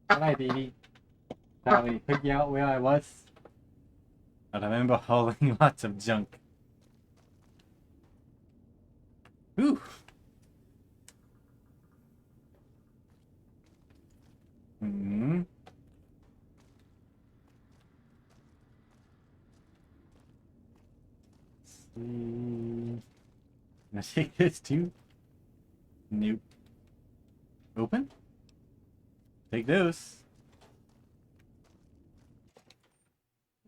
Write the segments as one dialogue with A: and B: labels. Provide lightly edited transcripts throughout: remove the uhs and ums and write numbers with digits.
A: Alright, baby. Finally figure out where I was. I remember hauling lots of junk. Ooh. Hmm. Can I take this too? Nope. Open? Take those.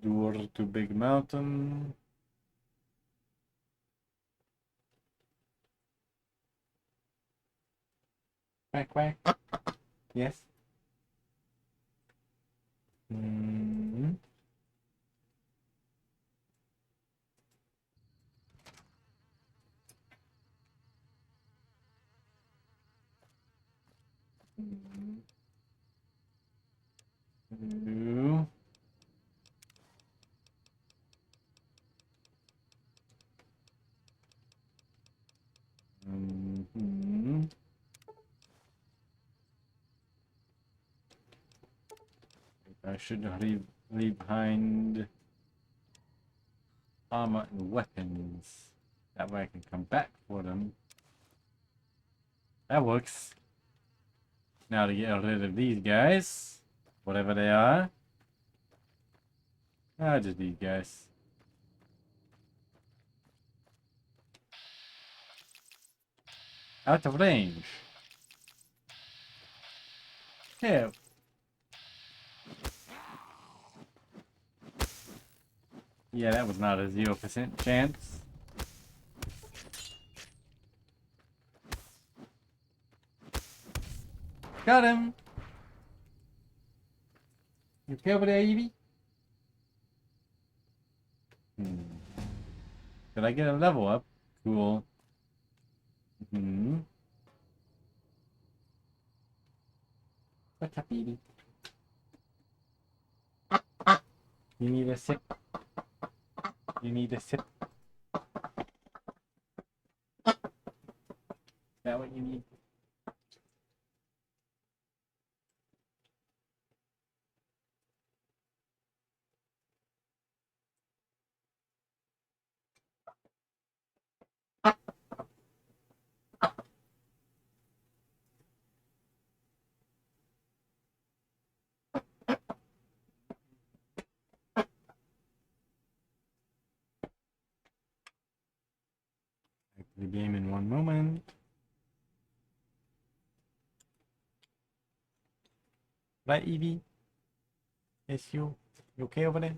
A: Door to big mountain. Quack quack. Yes. Hmm. No. Hmm. I should leave behind armor and weapons. That way I can come back for them. That works. Now to get rid of these guys. Whatever they are. Ah, just these guys. Out of range. Yeah. Yeah, that was not a 0% chance. Got him! You okay over there, Evie? Did I get a level up? Cool. What's up, Evie? You need a sip? You need a sip? Is that what you need? Back to the game in one moment. Right, Evie? Yes, you. You okay over there?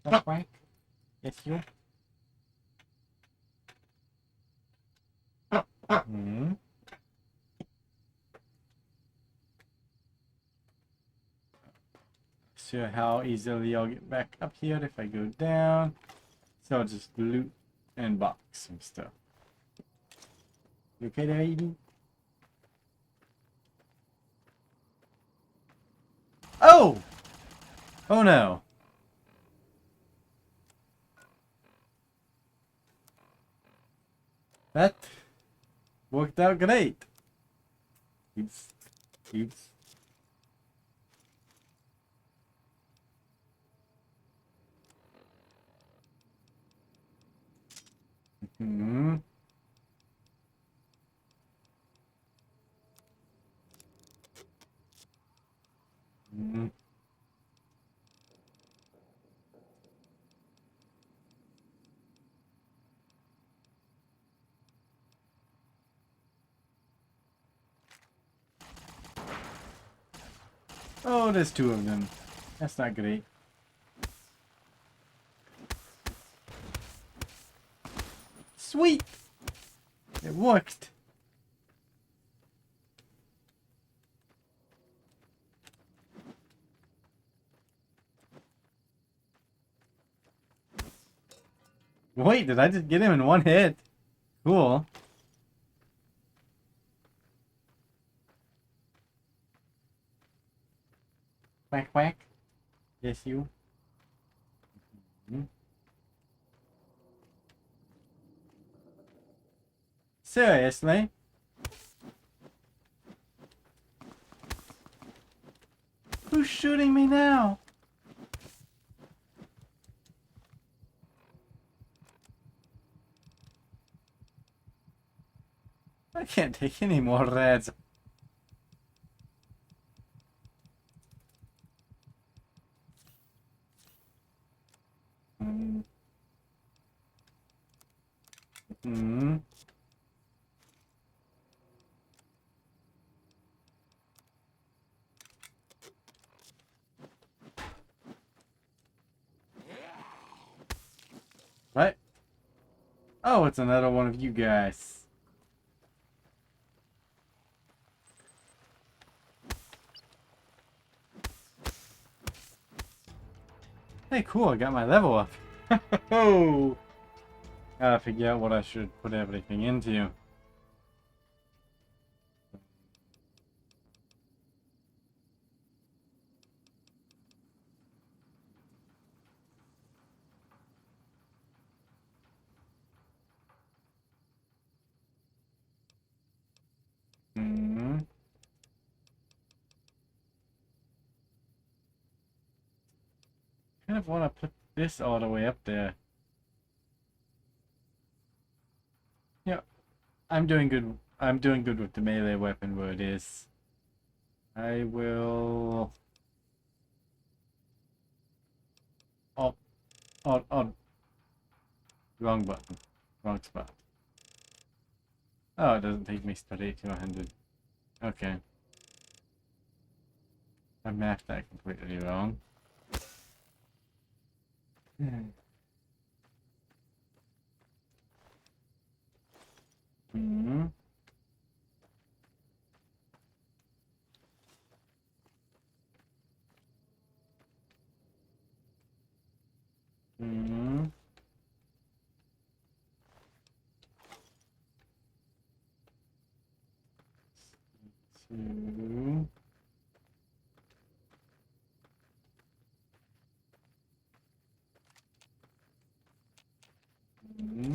A: That's right. Yes, you. Hmm. Sure how easily I'll get back up here if I go down. So I'll just loot and box some stuff. You okay there, Evie? Oh! Oh no. That worked out great. Oops. Oops. Hmm. Hmm. Oh, there's two of them. That's not great. Sweet! It worked. Wait, did I just get him in one hit? Cool. Quack quack. Yes, you. Hmm. Seriously? Who's shooting me now? I can't take any more reds. Hmm. Hmm. What? Oh, it's another one of you guys. Hey, cool, I got my level up. Oh, gotta figure out what I should put everything into. Hmm. Kind of want to put this all the way up there. Yeah, I'm doing good. I'm doing good with the melee weapon where it is. I will. Oh, oh, wrong button. Wrong spot. Oh, it doesn't take me straight to 100. Okay. I mapped that completely wrong. Hmm. Hmm. Hmm. Two. Hmm.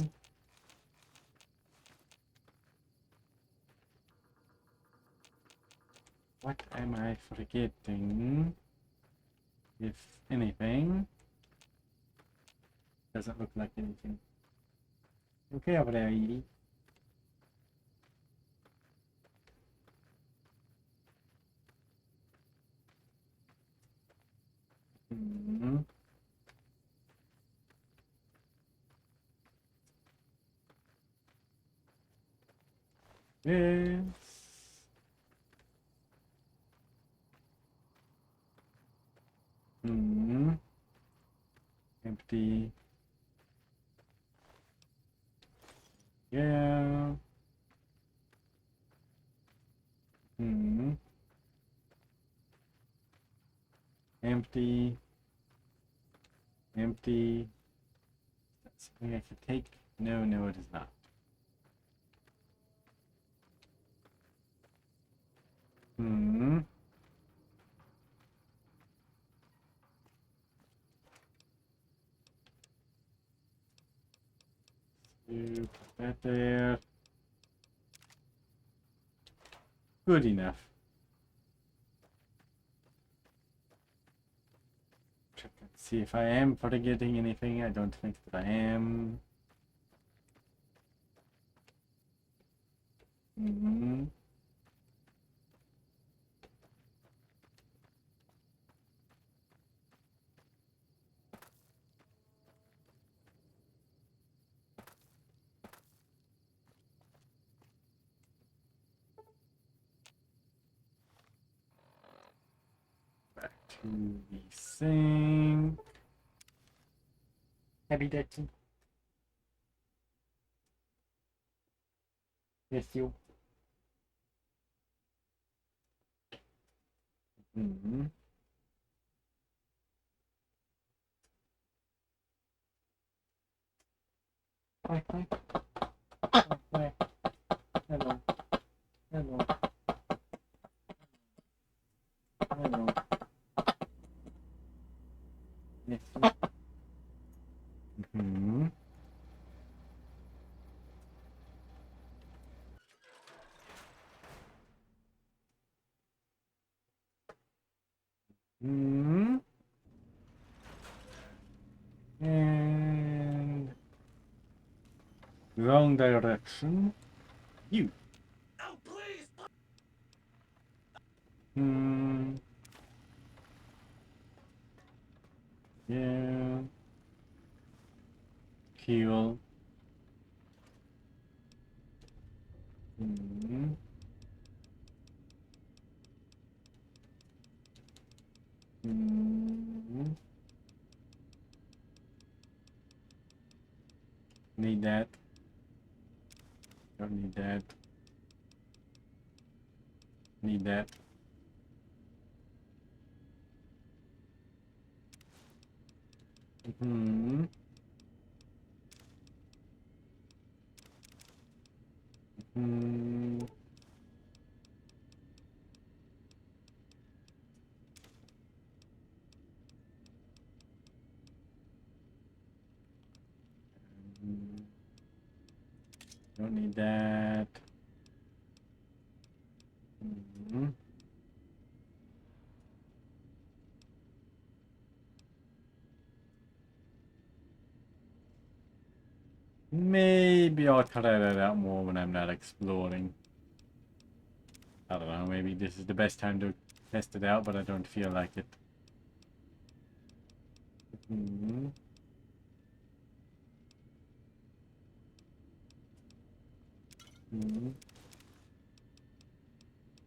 A: What am I forgetting? If anything. Doesn't look like anything. Okay over there, Edie. Hmm. Yes. Hmm. Empty. Yeah. Hmm. Empty. Empty. That's something I could take. No, no, it is not. Hmm. You put that there. Good enough. Check and see if I am forgetting anything. I don't think that I am. Hmm. Back to the sink. Happy Dexy. Yes, you. Hmm. Hi, hi. Hi. Hello. Hello. Hello. Yes, you. Hmm. Hmm. And wrong direction. You.
B: Oh, please!
A: Hmm. Yeah. Kill. Hmm. Hmm. Need that. Don't need that. Need that. Hmm. Hmm. Don't need that. Hmm. Maybe I'll try that out more when I'm not exploring. I don't know, maybe this is the best time to test it out, but I don't feel like it. Hmm. Hmm.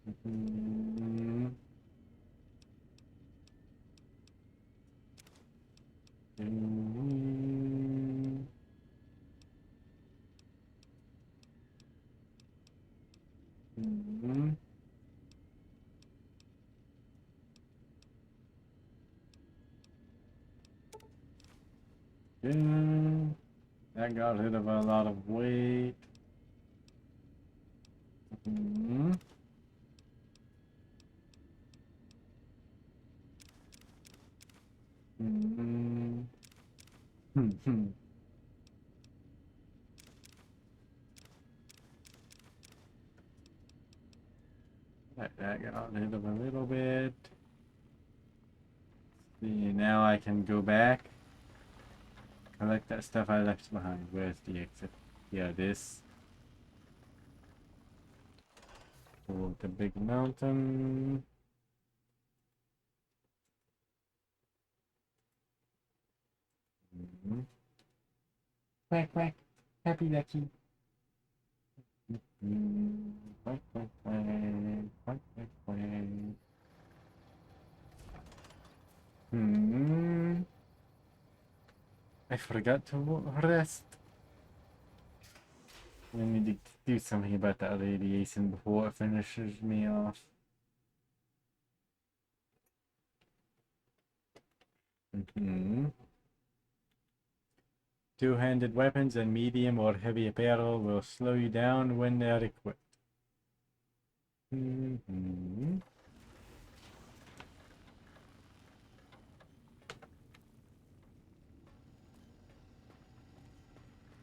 A: Hmm. Hmm. Hmm. Yeah, that got rid of a lot of weight. Hmm. Hmm. Hmm. That got rid of a little bit. See, now I can go back, collect that stuff I left behind. Where's the exit? Yeah, this. For the big mountain. Hmm. Quack, quack. Happy Lucky. Hmm. Quack, quack, quack. Quack, quack, quack. Hmm. I forgot to rest. I need to do something about that radiation before it finishes me off. Hmm. Two-handed weapons and medium or heavy apparel will slow you down when they are equipped. Hmm.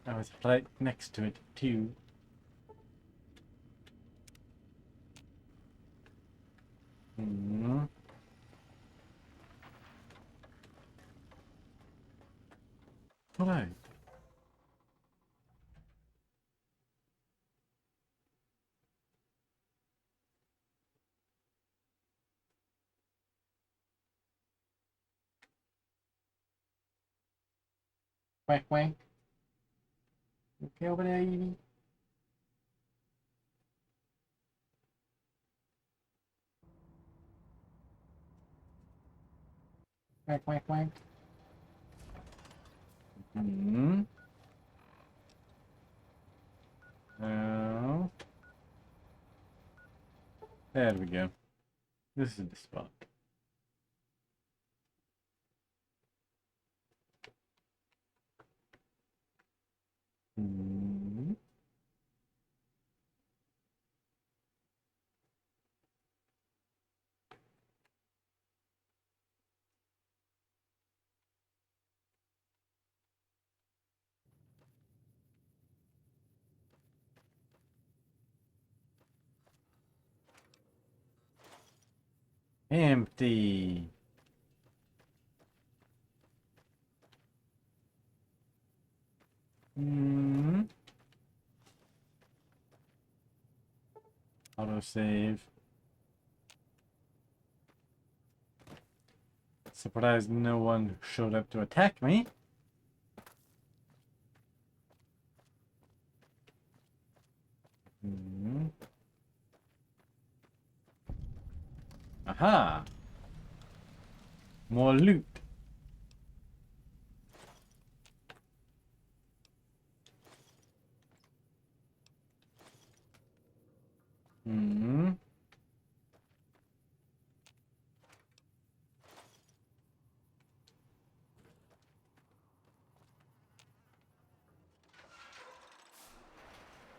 A: I was right next to it too. Hmm. Right. Quack quack. Okay over there, Evie. Quack quack quack. Hmm. Oh. There we go. This is the spot. Hmm. Empty. Autosave. Surprised no one showed up to attack me. Hmm. Aha! More loot. Hmm.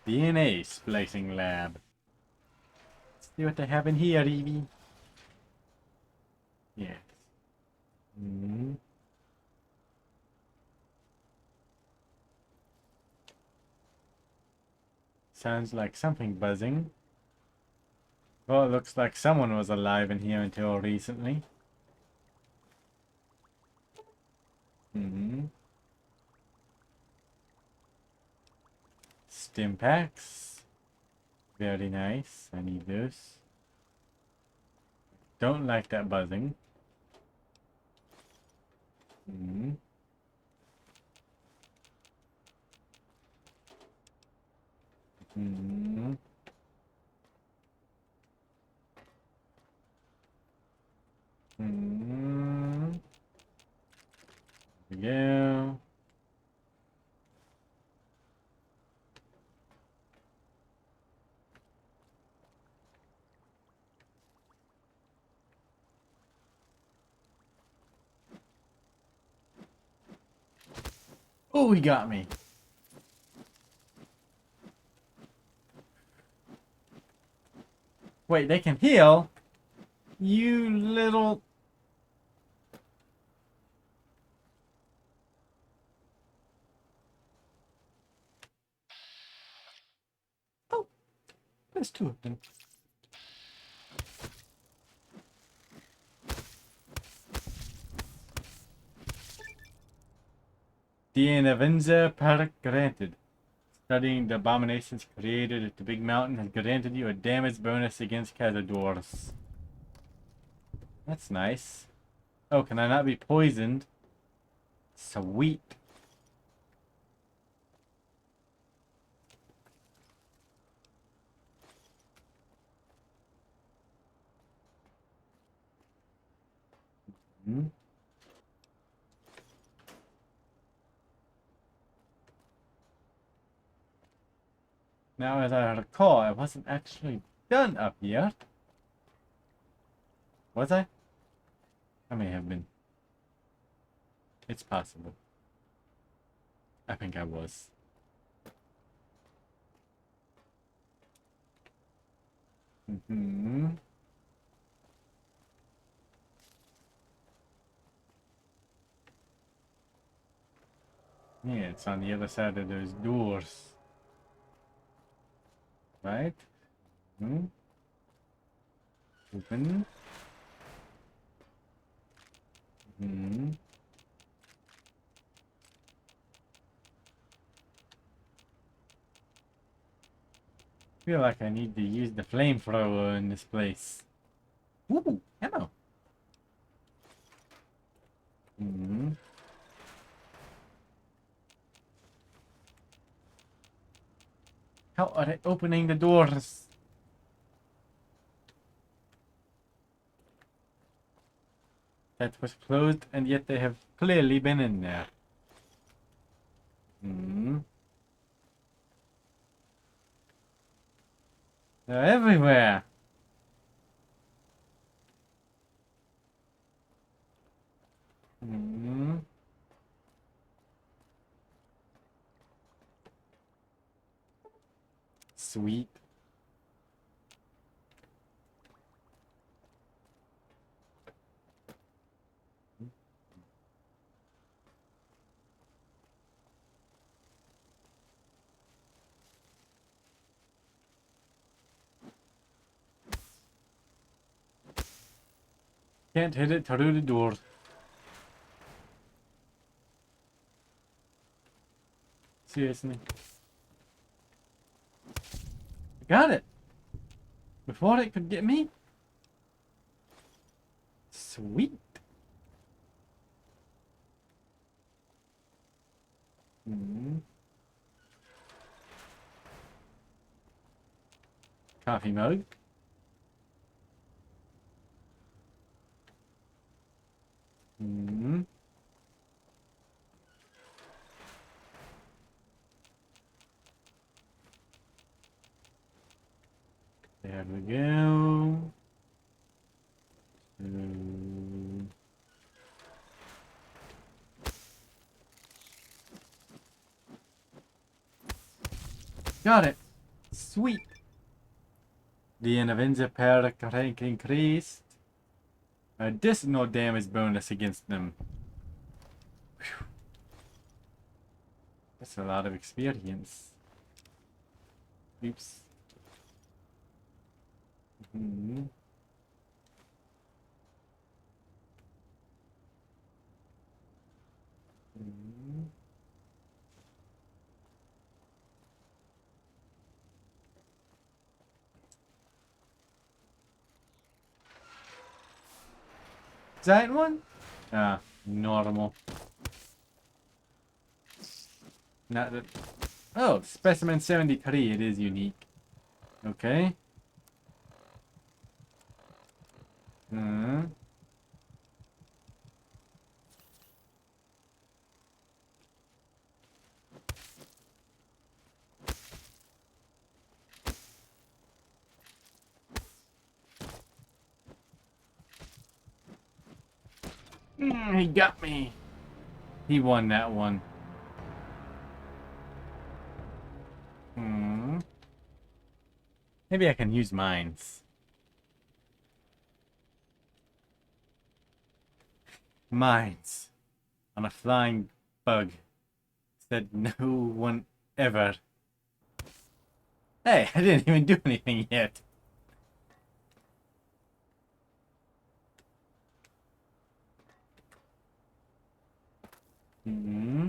A: DNA splicing lab. Let's see what they have in here, Evie. Yes. Hmm. Sounds like something buzzing. Well, it looks like someone was alive in here until recently. Hmm. Stim packs. Very nice. I need those. Don't like that buzzing. Hmm. Hmm. Hmm. There we go. Oh, he got me. Wait, they can heal? You little... Oh, there's two of them. The Avenza Park granted. Studying the abominations created at the Big Mountain has granted you a damage bonus against cazadors. That's nice. Oh, can I not be poisoned? Sweet. Hmm. Now, as I recall, I wasn't actually done up here. Was I? I may have been. It's possible. I think I was. Hmm. Yeah, it's on the other side of those doors. Right? Hmm. Open. Hmm. Feel like I need to use the flamethrower in this place. Ooh, ammo. Hmm. How are they opening the doors? That was closed, and yet they have clearly been in there. Hmm. They're everywhere. Hmm. Sweet. Can't hit it through the door. Seriously. I got it. Before it could get me? Sweet. Hmm. Coffee mug. Hmm. There we go. Got it. Sweet. The Avenger perk rank increased. Additional damage bonus against them. Whew. That's a lot of experience. Oops. Hmm. Hmm. Giant one? Ah, normal. Not that. Oh, specimen 73. It is unique. Okay. Hmm. He got me. He won that one. Hmm. Maybe I can use mines. Mines. On a flying bug. Said no one ever. Hey, I didn't even do anything yet. Hmm.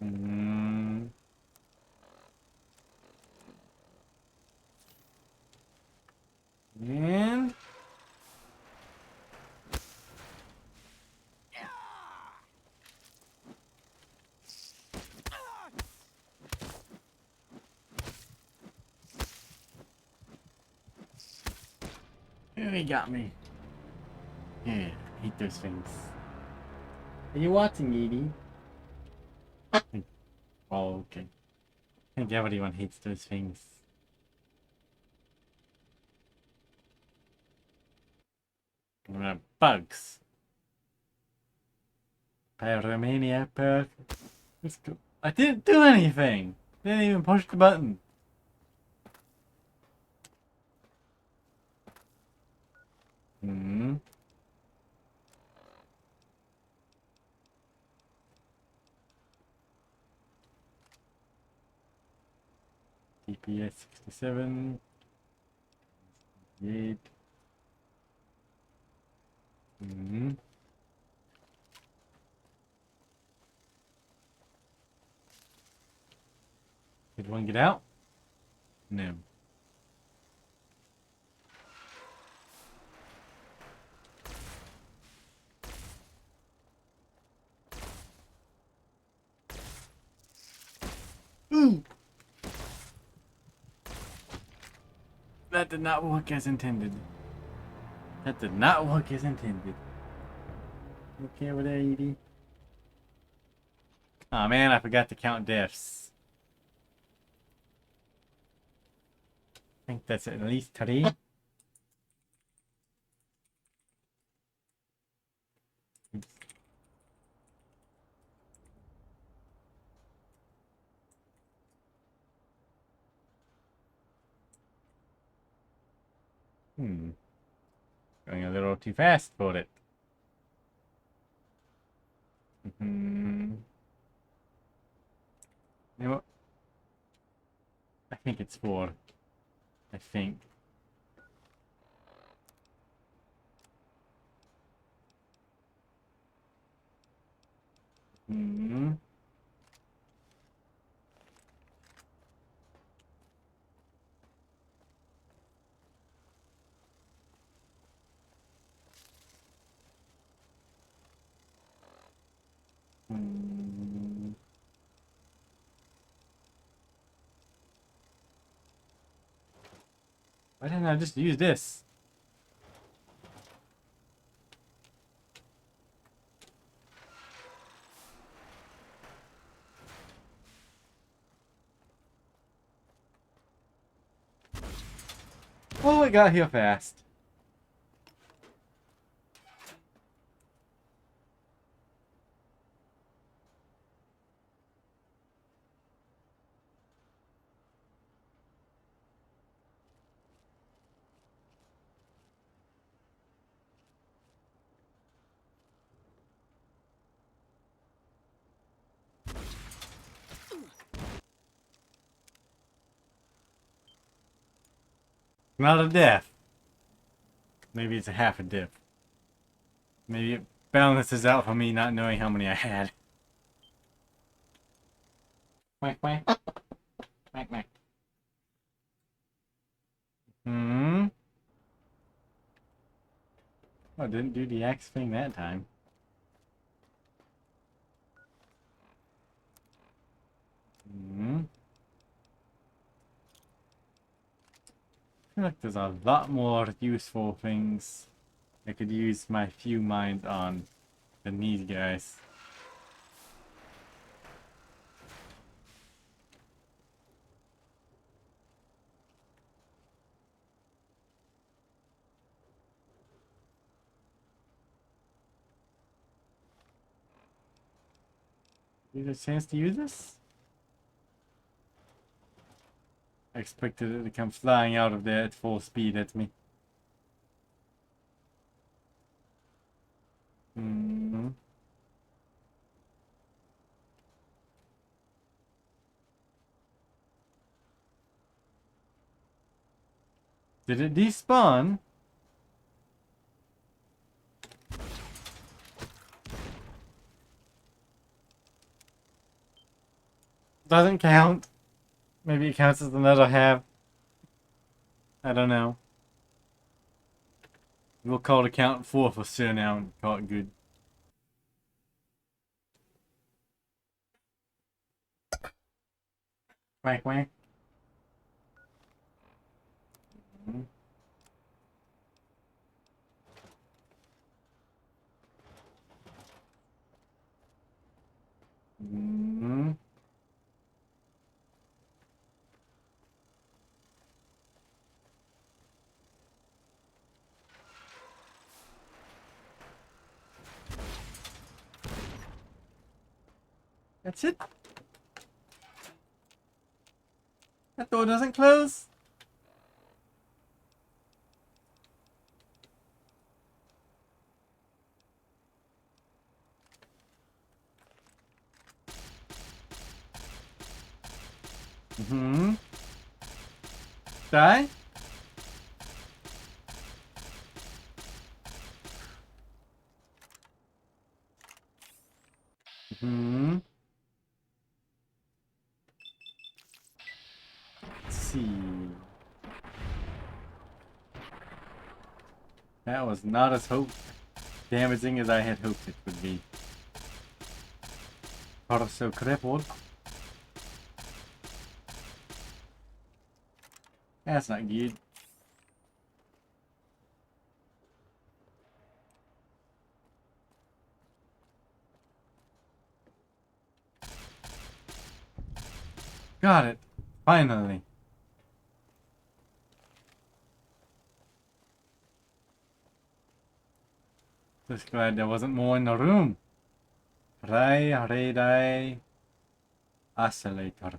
A: Hmm. And he got me. Yeah, hate those things. Are you watching, Edie? Oh, okay. I think everyone hates those things. Bugs. Pyromania perk. Let's go. I didn't do anything. Didn't even push the button. Hmm. DPS 67. 8. Hmm. Did one get out? No. Ooh. That did not work as intended. That did not work as intended. Okay over there, Edie. Aw, man, I forgot to count deaths. I think that's at least 3. Hmm. Going a little too fast for it. Hmm. You know what? I think it's 4. I think. Hmm. Hmm. Why didn't I just use this? Oh, it got here fast. Not a death. Maybe it's a half a dip. Maybe it balances out for me not knowing how many I had. Quack, quack. Quack, quack. Hmm. Oh, didn't do the axe thing that time. Hmm. I feel like there's a lot more useful things I could use my few mines on than these guys. Is there a chance to use this? I expected it to come flying out of there at full speed at me. Hmm. Did it despawn? Doesn't count. Maybe it counts as another half. I don't know. We'll call the count 4 for sure now and call it good. Quack, quack. Hmm. Hmm. That's it. That door doesn't close. Hmm. Die? Hmm. Let's see. That was not as damaging as I had hoped it would be. Torso crippled. That's not good. Got it. Finally. Just glad there wasn't more in the room. Ray, radii, oscillator.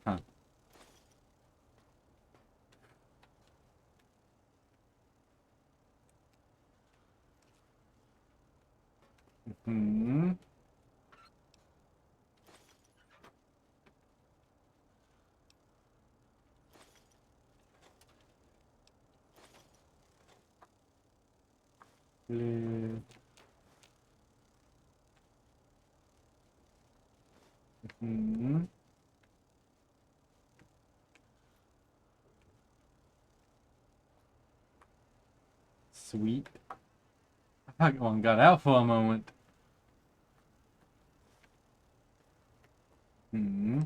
A: Huh. Hmm. Hmm. Sweet. I thought one got out for a moment. Hmm.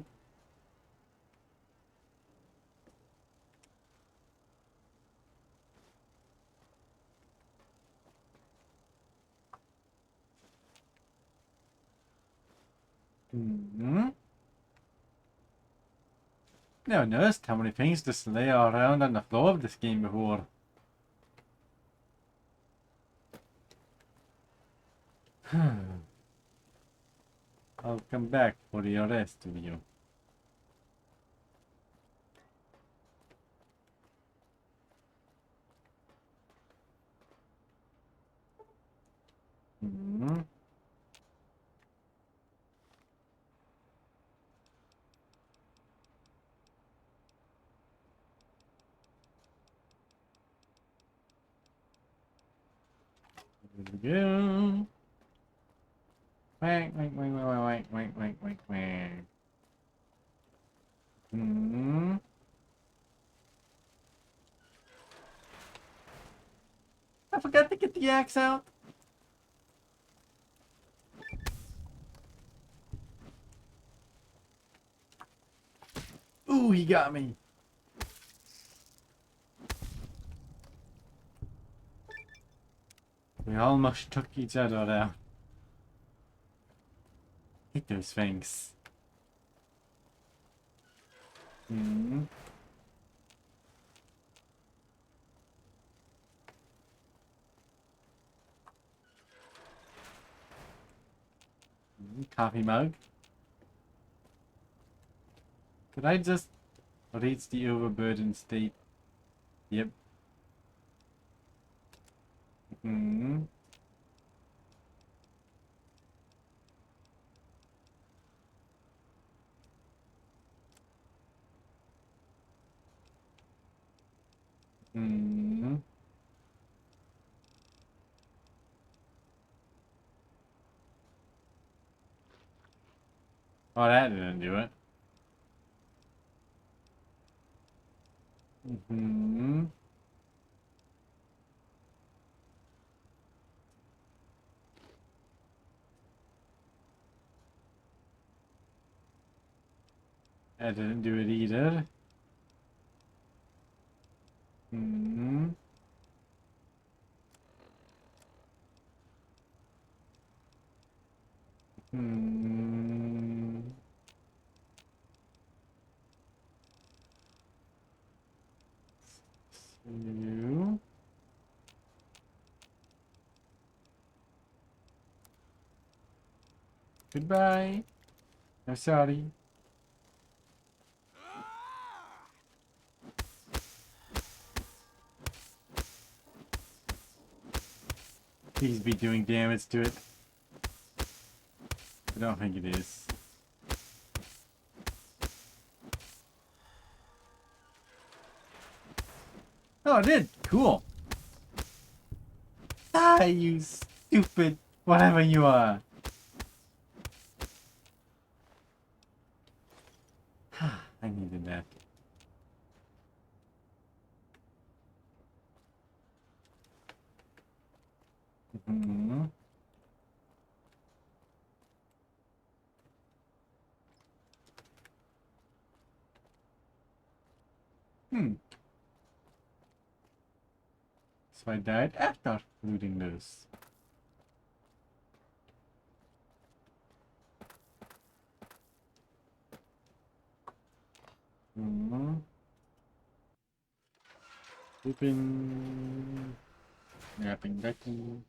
A: Hmm. Never noticed how many things just lay around on the floor of this game before. I'll come back for the rest of you. Hmm. Here we go. Wank, wank, wank, wank, wank, wank, wank, wank. Hmm. I forgot to get the axe out. Ooh, he got me. We almost took each other out. Hit those things. Hmm. Coffee mug. Could I just reach the overburdened state? Yep. Hmm. Hmm. Oh, that didn't do it. Hmm. That didn't do it either. Hmm. Hmm. So... Goodbye. I'm sorry. Please be doing damage to it. I don't think it is. Oh, it did. Cool. Die, you stupid whatever you are. I needed that. Hmm. Hmm. So I died after looting those. Hmm. Sleeping. Napping Becky.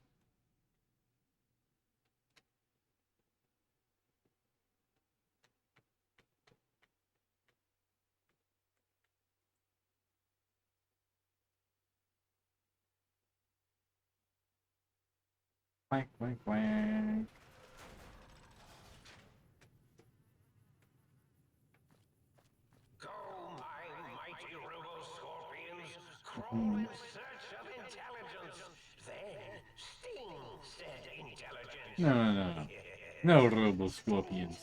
A: Quack, quack, quack.
B: Go, my mighty robo-scorpions, crawl
A: Mhm.
B: in search of intelligence. Then sting said intelligence.
A: No, no, no, no. No robo scorpions.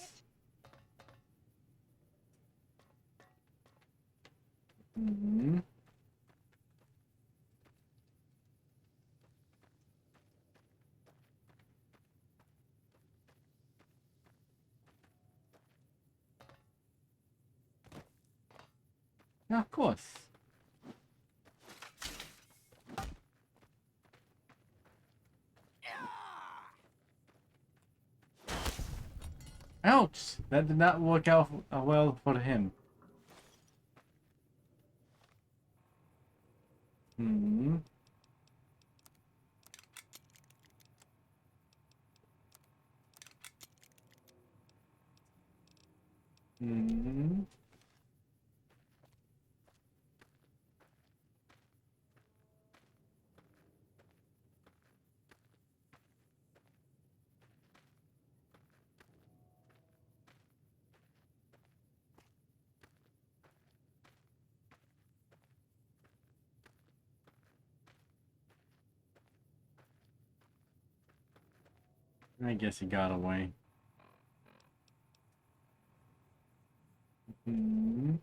A: Hmm. Yeah, of course. Ouch! That did not work out well for him. Hmm. Hmm. I guess he got away. Hmm.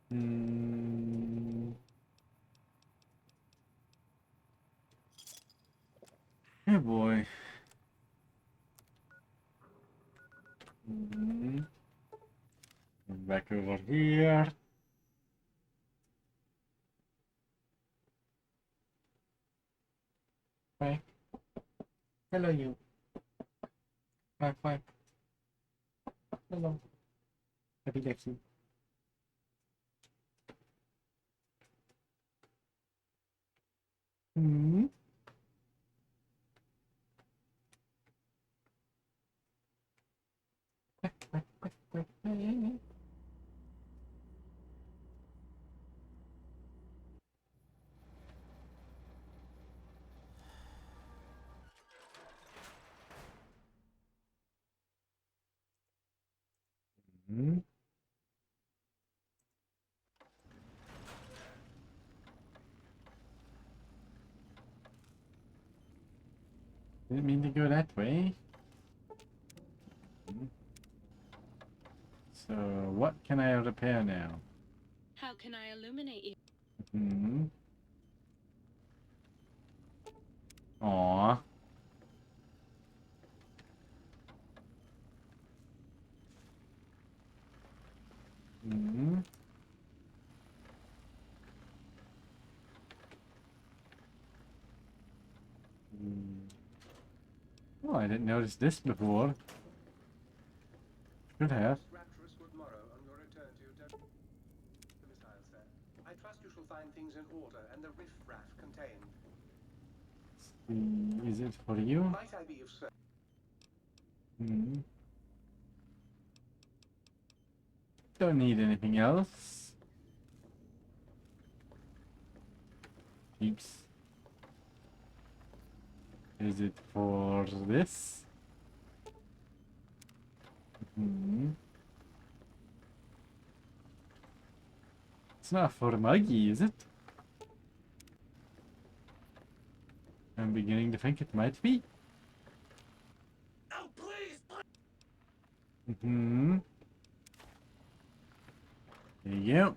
A: Hmm. Oh boy. Hmm. Back over here. Bye. Hello, you. Bye, bye. Hello. Happy Lexi. Hmm. Hmm. Didn't mean to go that way. Hmm. So, what can I repair now?
C: How can I illuminate you?
A: Hmm. Aw. Hmm. Oh, I didn't notice this before. Should have.
B: rapturous good morrow on your return to your domicile, sir. I trust you shall find things in order and the riff-raff contained.
A: Is it for you?
B: Might I be of service?
A: Hmm. Don't need anything else. Oops. Is it for this? Hmm. It's not for Muggy, is it? I'm beginning to think it might be.
B: Oh, please!
A: Hmm. There you go.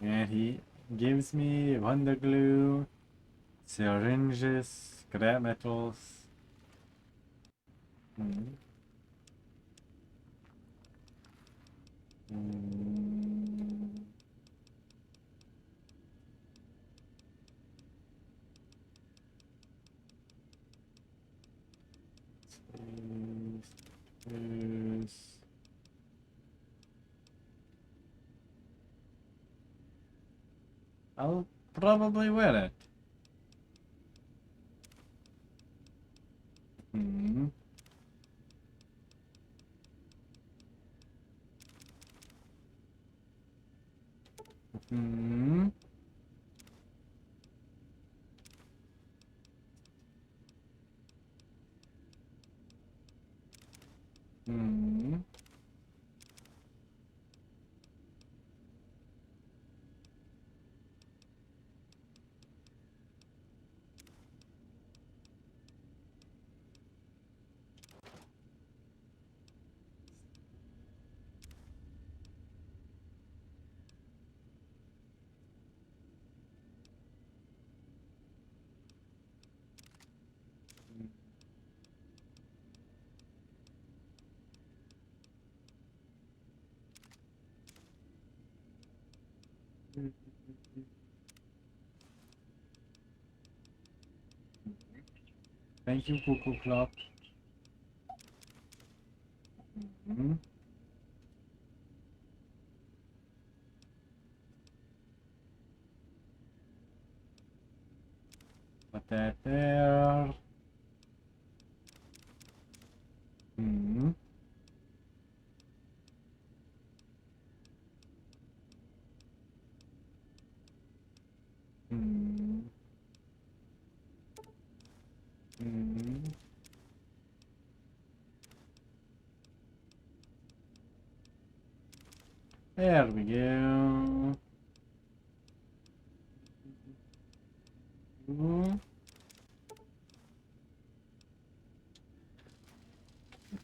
A: And he gives me wonder glue, syringes, scrap metals. Hmm. Hmm. Yes. I'll probably wear it. Hmm. Hmm. Hmm. Thank you, Cuckoo Clock. Mhm. Put that there. Mhm. Mhm. Mhm. There we go. Mhm.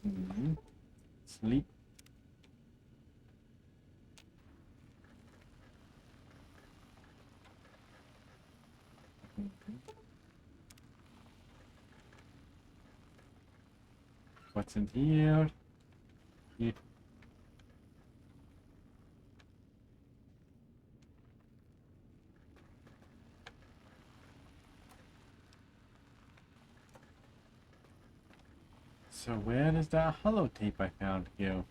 A: Mhm. Sleep. What's in here? It. So where does that holotape I found go?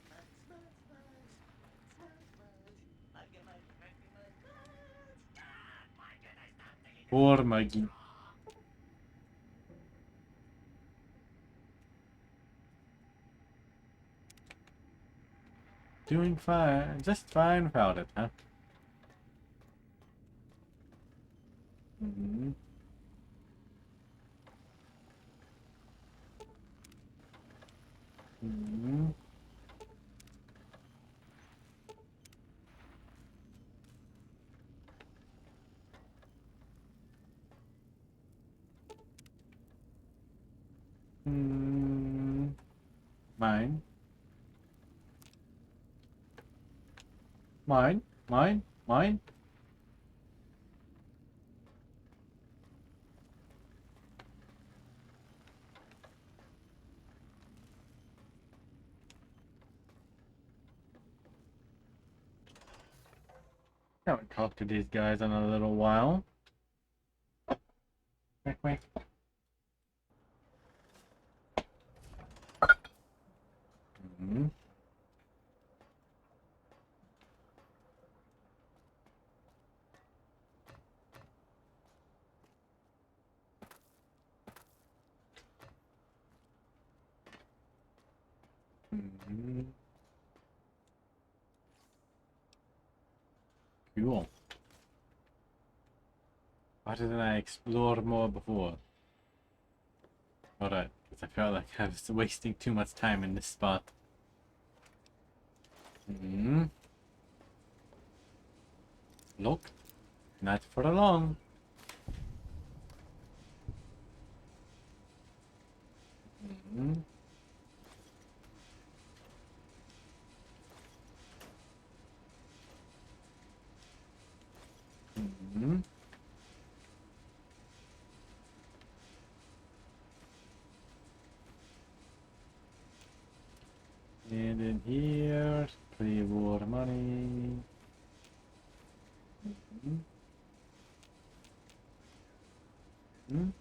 A: Poor Maggie. Doing fine. Just fine without it, huh? Mhm. Mhm. Mm, mine. Mine. Mine. Mine. Haven't talked to these guys in a little while. Quick, quick. Mhm. Mhm. Cool. Why didn't I explore more before? Alright, because I felt like I was wasting too much time in this spot. Mhm. Look, not for long. Mhm. Mhm. And in here, play more money. Mhm. Mhm.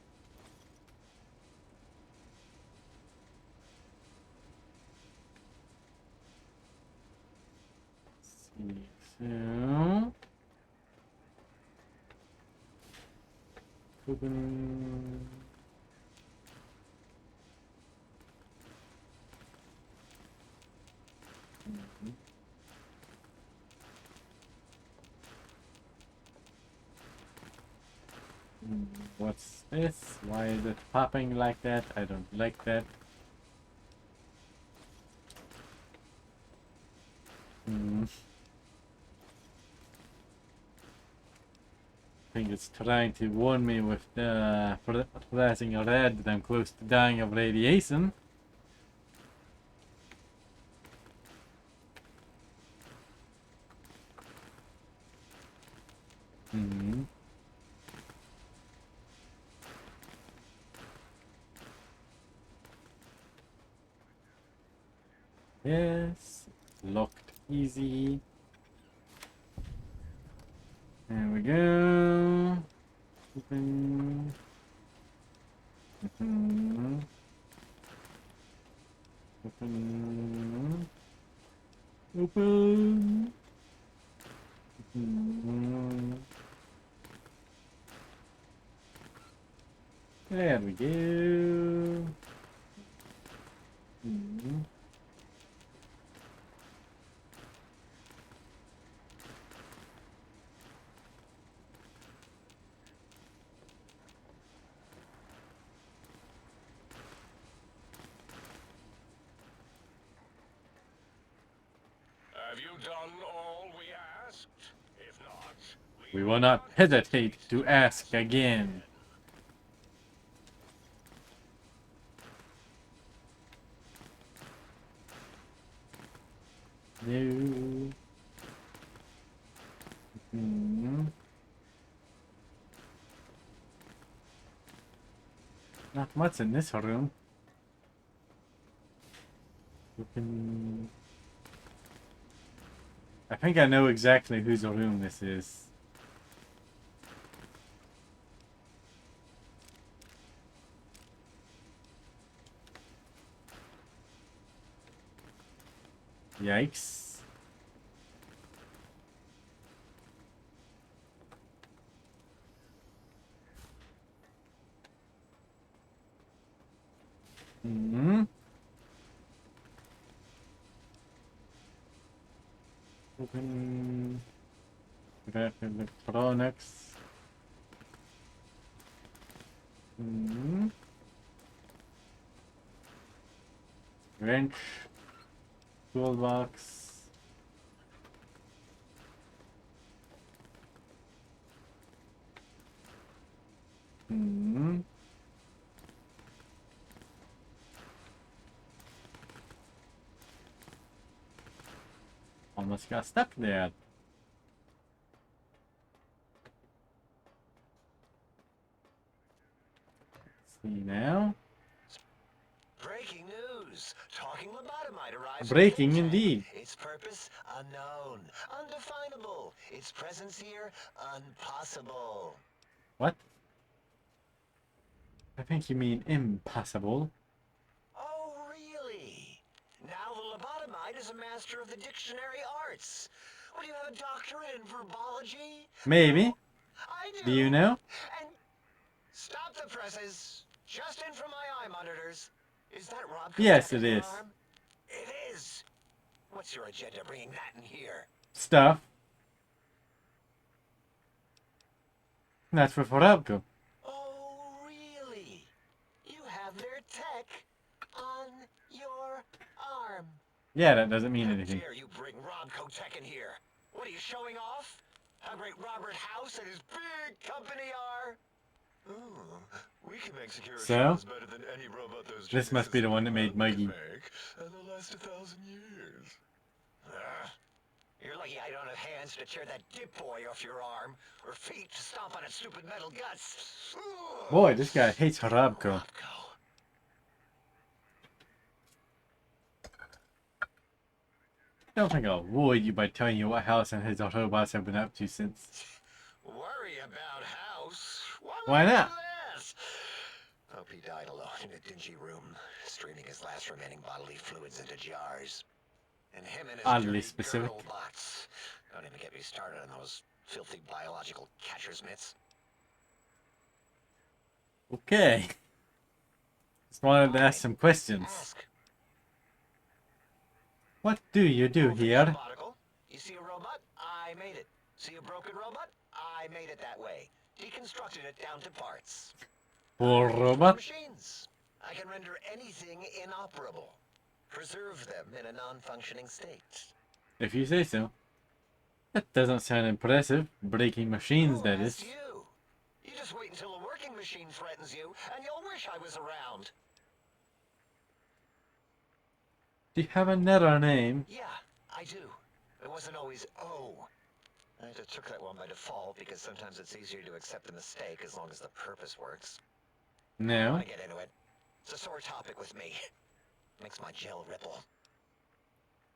A: See, so open. What's this? Why is it popping like that? I don't like that. Hmm. I think it's trying to warn me with the flashing red that I'm close to dying of radiation. Hmm. Yes. Locked easy. There we go. Open. Open. Open. There we go.
D: Have you done all we asked? If not,
A: We will not hesitate to ask again. No. Not much in this room. I think I know exactly whose room this is. Yikes. Open that electronics. Wrench. Toolbox. Almost got stuck there. Let's see now.
D: breaking news. Talking lobotomite arrives.
A: Breaking
D: in Think Tank.
A: indeed.
D: Its purpose unknown, undefinable. Its presence here impossible.
A: What? I think you mean impossible.
D: Oh, really? Now the lobotomite is a master of the dictionary arts. What, do you have a doctorate in verbology?
A: Maybe.
D: I do.
A: Do you know?
D: And stop the presses. Just in from my eye monitors. Is that Rob?
A: Yes, it
D: Kotek's
A: is.
D: arm? It is. What's your agenda bringing that in here?
A: Stuff. That's for Forabko.
D: Oh, really? You have their tech on your arm.
A: Yeah, that doesn't mean
D: How
A: anything.
D: dare you bring Rob Kotek in here? What are you showing off? How great Robert House and his big company are? Ooh, we can make secure
A: So?
D: shells better than any robot those
A: This must be the one that made Muggy.
D: And they'll last 1,000 years. You're lucky I don't have hands to tear that dip boy off your arm, or feet to stomp on its stupid metal guts.
A: Boy, this guy hates Harabko. I don't think I'll avoid you by telling you what House and his robots have been up to since.
D: Worry about House?
A: Why
D: would I
A: not?
D: do this? Hope he died alone in a dingy room, streaming his last remaining bodily fluids into jars. And him and his
A: Oddly
D: dirty
A: specific.
D: girl bots. Don't even get me started on those filthy biological catcher's mitts.
A: Okay. Just wanted to ask some questions.
D: Ask.
A: What do you do here?
D: Robotical. You see a robot? I made it. See a broken robot? I made it that way. Deconstructed it down to parts.
A: Poor robot?
D: Machines. I can render anything inoperable. Preserve them in a non-functioning state.
A: If you say so. That doesn't sound impressive. Breaking machines, that is.
D: You? You just wait until a working machine threatens you, and you'll wish I was around.
A: Do you have another name?
D: Yeah, I do. It wasn't always O. I just took that one by default because sometimes it's easier to accept the mistake as long as the purpose works. I
A: No.
D: want to get into it. It's a sore topic with me. Makes my gel ripple.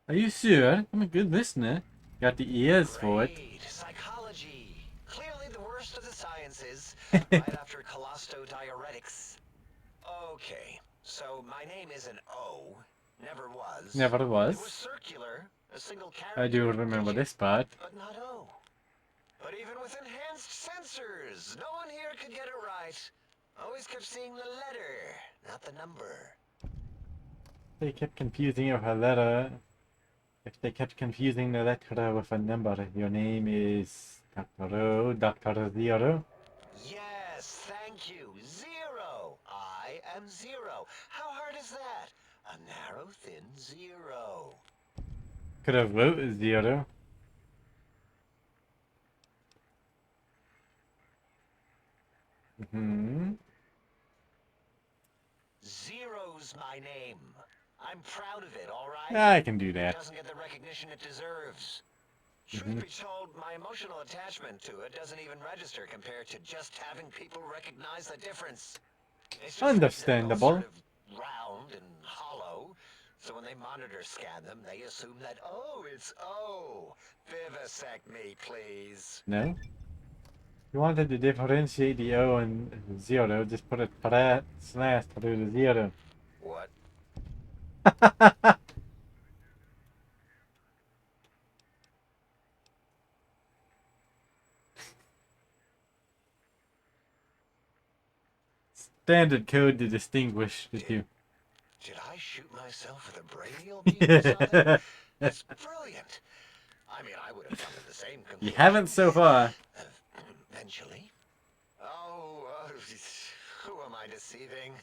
A: Are you sure? I'm a good listener. Got the ears for it.
D: Great. Psychology. right after colostodiuretics. Okay, so my name is an O. Never was.
A: Never
D: It was
A: was.
D: circular, a single character.
A: I do remember this part.
D: But not O. But even with enhanced sensors, no one here could get it right. Always kept seeing the letter, not the number.
A: They kept confusing your letter. If they kept confusing the letter with a number, your name is Dr. O, Dr. Zero.
D: Yes, thank you. Zero. I am zero. How hard is that? A narrow, thin zero.
A: Could have wrote Zero.
D: Zero's my name. I'm proud of it, all right?
A: I can do
D: It
A: that.
D: doesn't get the recognition it deserves. Truth be told, my emotional attachment to it doesn't even register compared to just having people recognize the difference. It's just
A: Understandable.
D: sort of round and hollow. So when they monitor scan them, they assume that, oh, it's O. Vivisect me, please.
A: No? You wanted to differentiate the O and Zero, just put a slash through the Zero.
D: What?
A: Standard code to distinguish the two.
D: Did I shoot myself with a brainial beam or something? That's brilliant. I mean, I would have come to the same conclusion.
A: You haven't so far.
D: Eventually. Oh, who am I deceiving?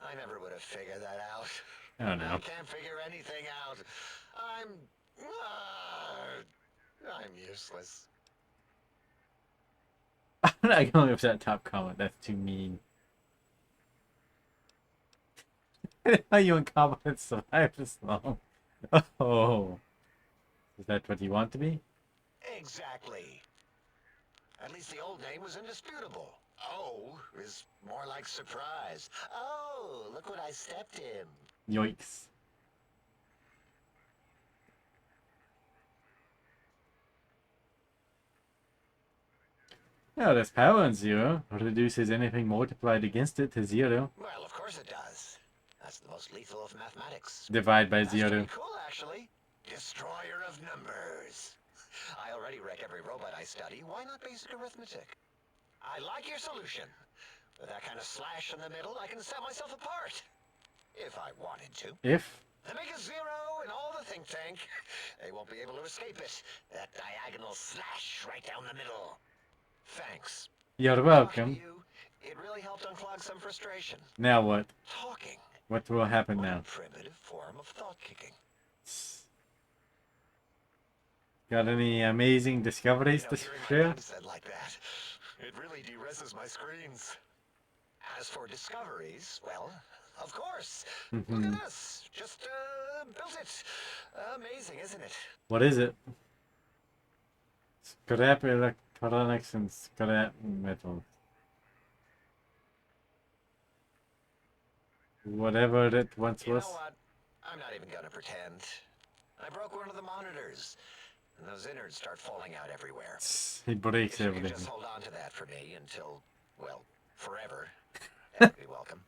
D: I never would have figured that out.
A: Oh no.
D: I can't figure anything out. I'm useless.
A: I'm not going with that top comment, that's too mean. How you incompetent survive this long? Oh. Is that what you want to be?
D: Exactly. At least the old name was indisputable. Oh is more like surprise. Oh, look what I stepped in.
A: Yoinks. Now there's power on Zero. Reduces anything multiplied against it to 0.
D: Well, of course it does. That's the most lethal of mathematics.
A: Divide by
D: That's
A: 0.
D: pretty cool, actually. Destroyer of numbers. I already wreck every robot I study. Why not basic arithmetic? I like your solution. With that kind of slash in the middle, I can set myself apart. If I wanted to.
A: If?
D: The make a 0 in all the think tank. They won't be able to escape it. That diagonal slash right down the middle. Thanks.
A: You're
D: Talking
A: welcome.
D: to you, it really helped unclog some frustration.
A: Now what?
D: Talking.
A: What will happen
D: What
A: now?
D: a primitive form of thought kicking.
A: Got any amazing discoveries to
D: Hearing my
A: share?
D: name said like that, it really de-reses my screens. As for discoveries, well, of course. Look at this. Just built it. Amazing, isn't it?
A: What is it? Scrap electronics and scrap metal. Whatever it once
D: You know
A: was.
D: what? I'm not even gonna pretend. I broke one of the monitors, and those innards start falling out everywhere.
A: He breaks
D: If you could
A: everything.
D: just hold on to that for me until, well, forever. That'd be welcome.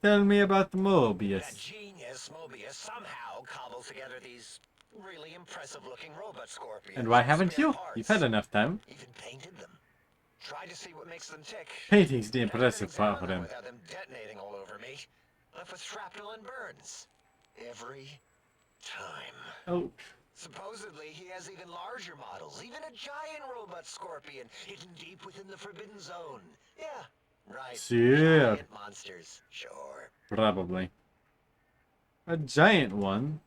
A: Tell me about the
D: That
A: Mobius.
D: genius Mobius somehow cobbles together these really impressive-looking robot scorpions.
A: And why
D: from
A: haven't
D: spare
A: you?
D: parts.
A: You've had enough time.
D: Even painted them. Tried to see what makes them tick.
A: Painting's the
D: Never
A: impressive part
D: examined
A: for
D: them
A: them.
D: without them detonating all over me. Left with shrapnel and burns. Every time.
A: Oh,
D: Supposedly, he has even larger models, even a giant robot scorpion hidden deep within the Forbidden Zone. Yeah, right.
A: Sure.
D: Giant monsters, sure.
A: probably. A giant one.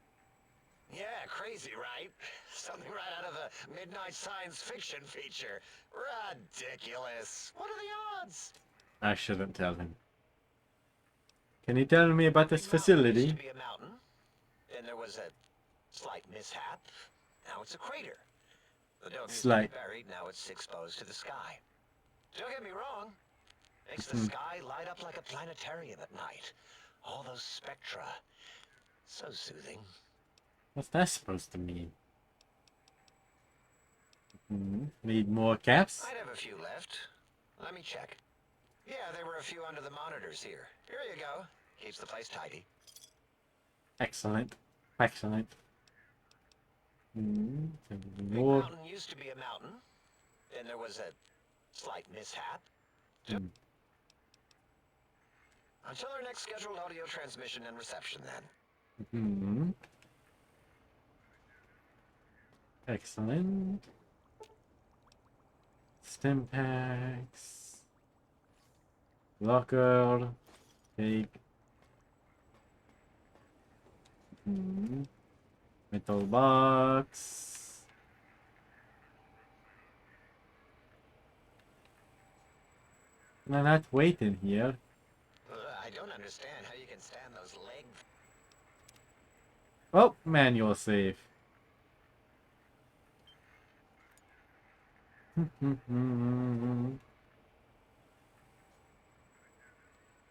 D: Yeah, crazy, right? Something right out of a midnight science fiction feature. Ridiculous. What are the odds?
A: I shouldn't tell him. Can you tell me about this
D: Big Mountain used
A: facility?
D: to be a mountain. Then there was a slight mishap. Now it's a crater. The dome used to
A: Slight.
D: be buried, now it's exposed to the sky. Don't get me wrong. Makes
A: Mm-hmm.
D: the sky light up like a planetarium at night. All those spectra. So soothing.
A: What's that supposed to mean? Need more caps?
D: I'd have a few left. Let me check. Yeah, there were a few under the monitors here. Here you go. Keeps the place tidy.
A: Excellent. Excellent.
D: Big
A: More.
D: Mountain used to be a mountain. Then there was a slight mishap. Until our next scheduled audio transmission and reception, then.
A: Excellent. Stem packs. Locker. Take. Metal box. Can I not wait in here?
D: I don't understand how you can stand those legs.
A: Oh, manual save.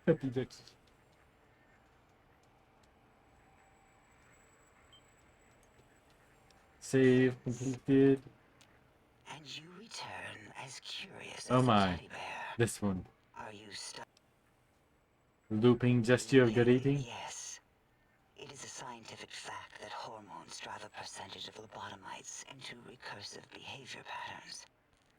A: Happy days. Save completed.
E: And you return as curious
A: Oh
E: as a
A: my.
E: teddy bear.
A: This one.
E: Are you stuck?
A: Looping gesture of greeting.
E: Yes. It is a scientific fact that hormones drive a percentage of lobotomites into recursive behavior patterns.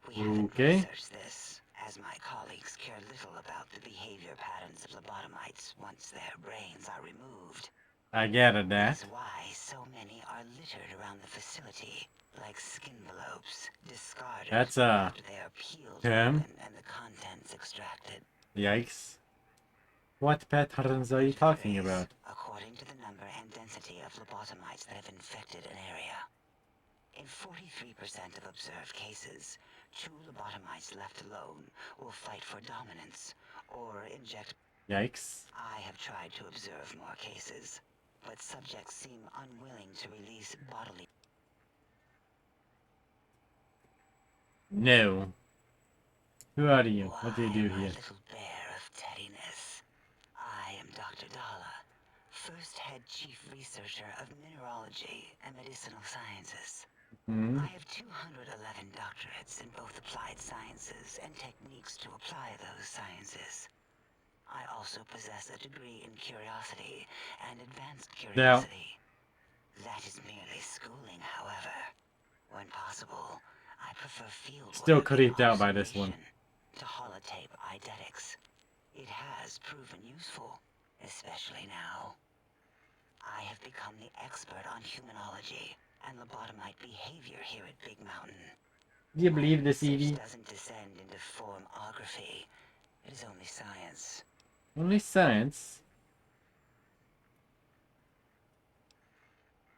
E: We haven't researched this, as my colleagues care little about the behavior patterns of lobotomites once their brains are removed.
A: I gathered that.
E: That's why so many are littered around the facility, like skin envelopes, discarded
A: That's
E: after they are peeled
A: term.
E: open and the contents extracted.
A: Yikes. What patterns are you talking about?
E: According to the number and density of lobotomites that have infected an area. In 43% of observed cases, true lobotomites left alone will fight for dominance or inject.
A: Yikes.
E: I have tried to observe more cases, but subjects seem unwilling to release bodily.
A: No. Who are you? What do you do
E: My
A: here?
E: little bear of teddiness. I am Dr. Dalla, first head chief researcher of mineralogy and medicinal sciences. I have 211 doctorates in both applied sciences and techniques to apply those sciences. I also possess a degree in curiosity and advanced curiosity. That is merely schooling, however. When possible, I prefer field
A: Still
E: work
A: creeped
E: and
A: out by this one.
E: to holotape eidetics. It has proven useful, especially now. I have become the expert on humanology and lobotomite behavior here at Big Mountain.
A: Do you believe this,
E: Research
A: Evie?
E: doesn't descend into formography. It is only science.
A: Only science?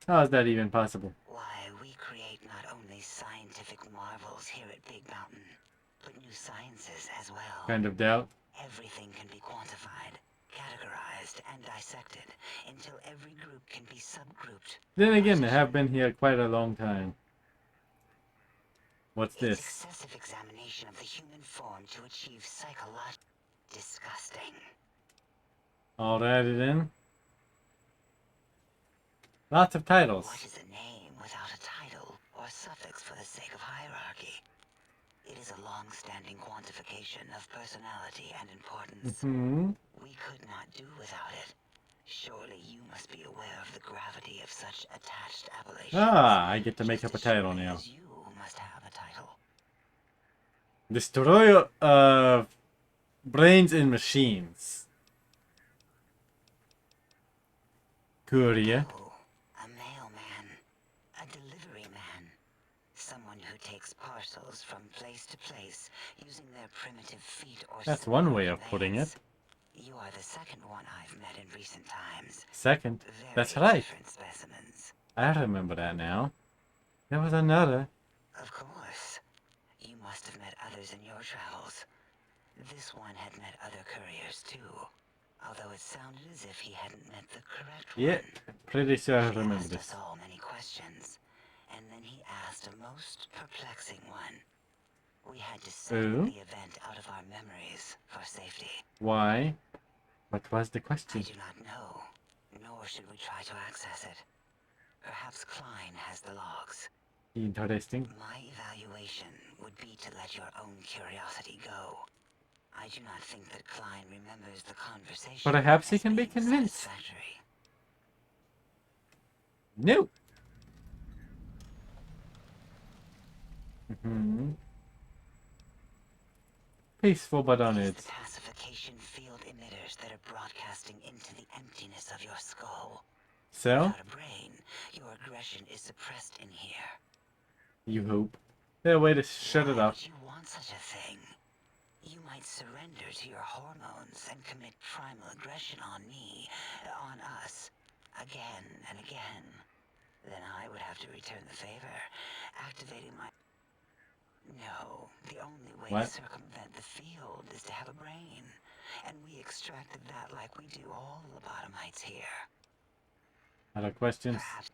A: How is that even possible?
E: Why, we create not only scientific marvels here at Big Mountain, but new sciences as well.
A: Kind of doubt.
E: Everything can be quantified, categorized, and dissected until every group can be subgrouped.
A: Then again, I have been here quite a long time. What's
E: It's
A: this?
E: excessive examination of the human form to achieve psychological disgusting.
A: Alrighty then. Lots of titles.
E: What is a name without a title or suffix for the sake of hierarchy? It is a long-standing quantification of personality and importance. We could not do without it. Surely you must be aware of the gravity of such attached appellations.
A: Ah, I get to make
E: Just
A: up a
E: as
A: title
E: surely
A: now.
E: as you must have a title.
A: Destroyer of brains and machines. Courier.
E: Oh, a mailman. A delivery man. Someone who takes parcels from place to place using their primitive feet or
A: That's
E: small
A: one way of putting it.
E: hands. You are the second one I've met in recent times.
A: Second.
E: Very
A: That's right.
E: different specimens.
A: I remember that now. There was another.
E: Of course. You must have met others in your travels. This one had met other couriers too. Although it sounded as if he hadn't met the correct
A: Yeah,
E: one.
A: pretty sure I
E: He
A: remember
E: asked
A: this.
E: us all many questions, and then he asked a most perplexing one. We had to send the event out of our memories for safety.
A: Why? What was the
E: I
A: question?
E: do not know, nor should we try to access it. Perhaps Klein has the logs.
A: Interesting.
E: My evaluation would be to let your own curiosity go. I do not think that Klein remembers the conversation.
A: Perhaps he
E: as
A: can be
E: being
A: convinced.
E: satisfactory.
A: No. Mm-hmm. Peaceful but on
E: These
A: edge.
E: the pacification field emitters that are broadcasting into the emptiness of your skull.
A: So,
E: Without a brain, your aggression is suppressed in here.
A: you hope. There's a way to shut it
E: Why
A: up.
E: would you want such a thing? You might surrender to your hormones and commit primal aggression on me, on us, again and again. Then I would have to return the favor, activating my... No, the only way
A: What?
E: to circumvent the field is to have a brain. And we extracted that like we do all lobotomites here.
A: Other questions?
E: Perhaps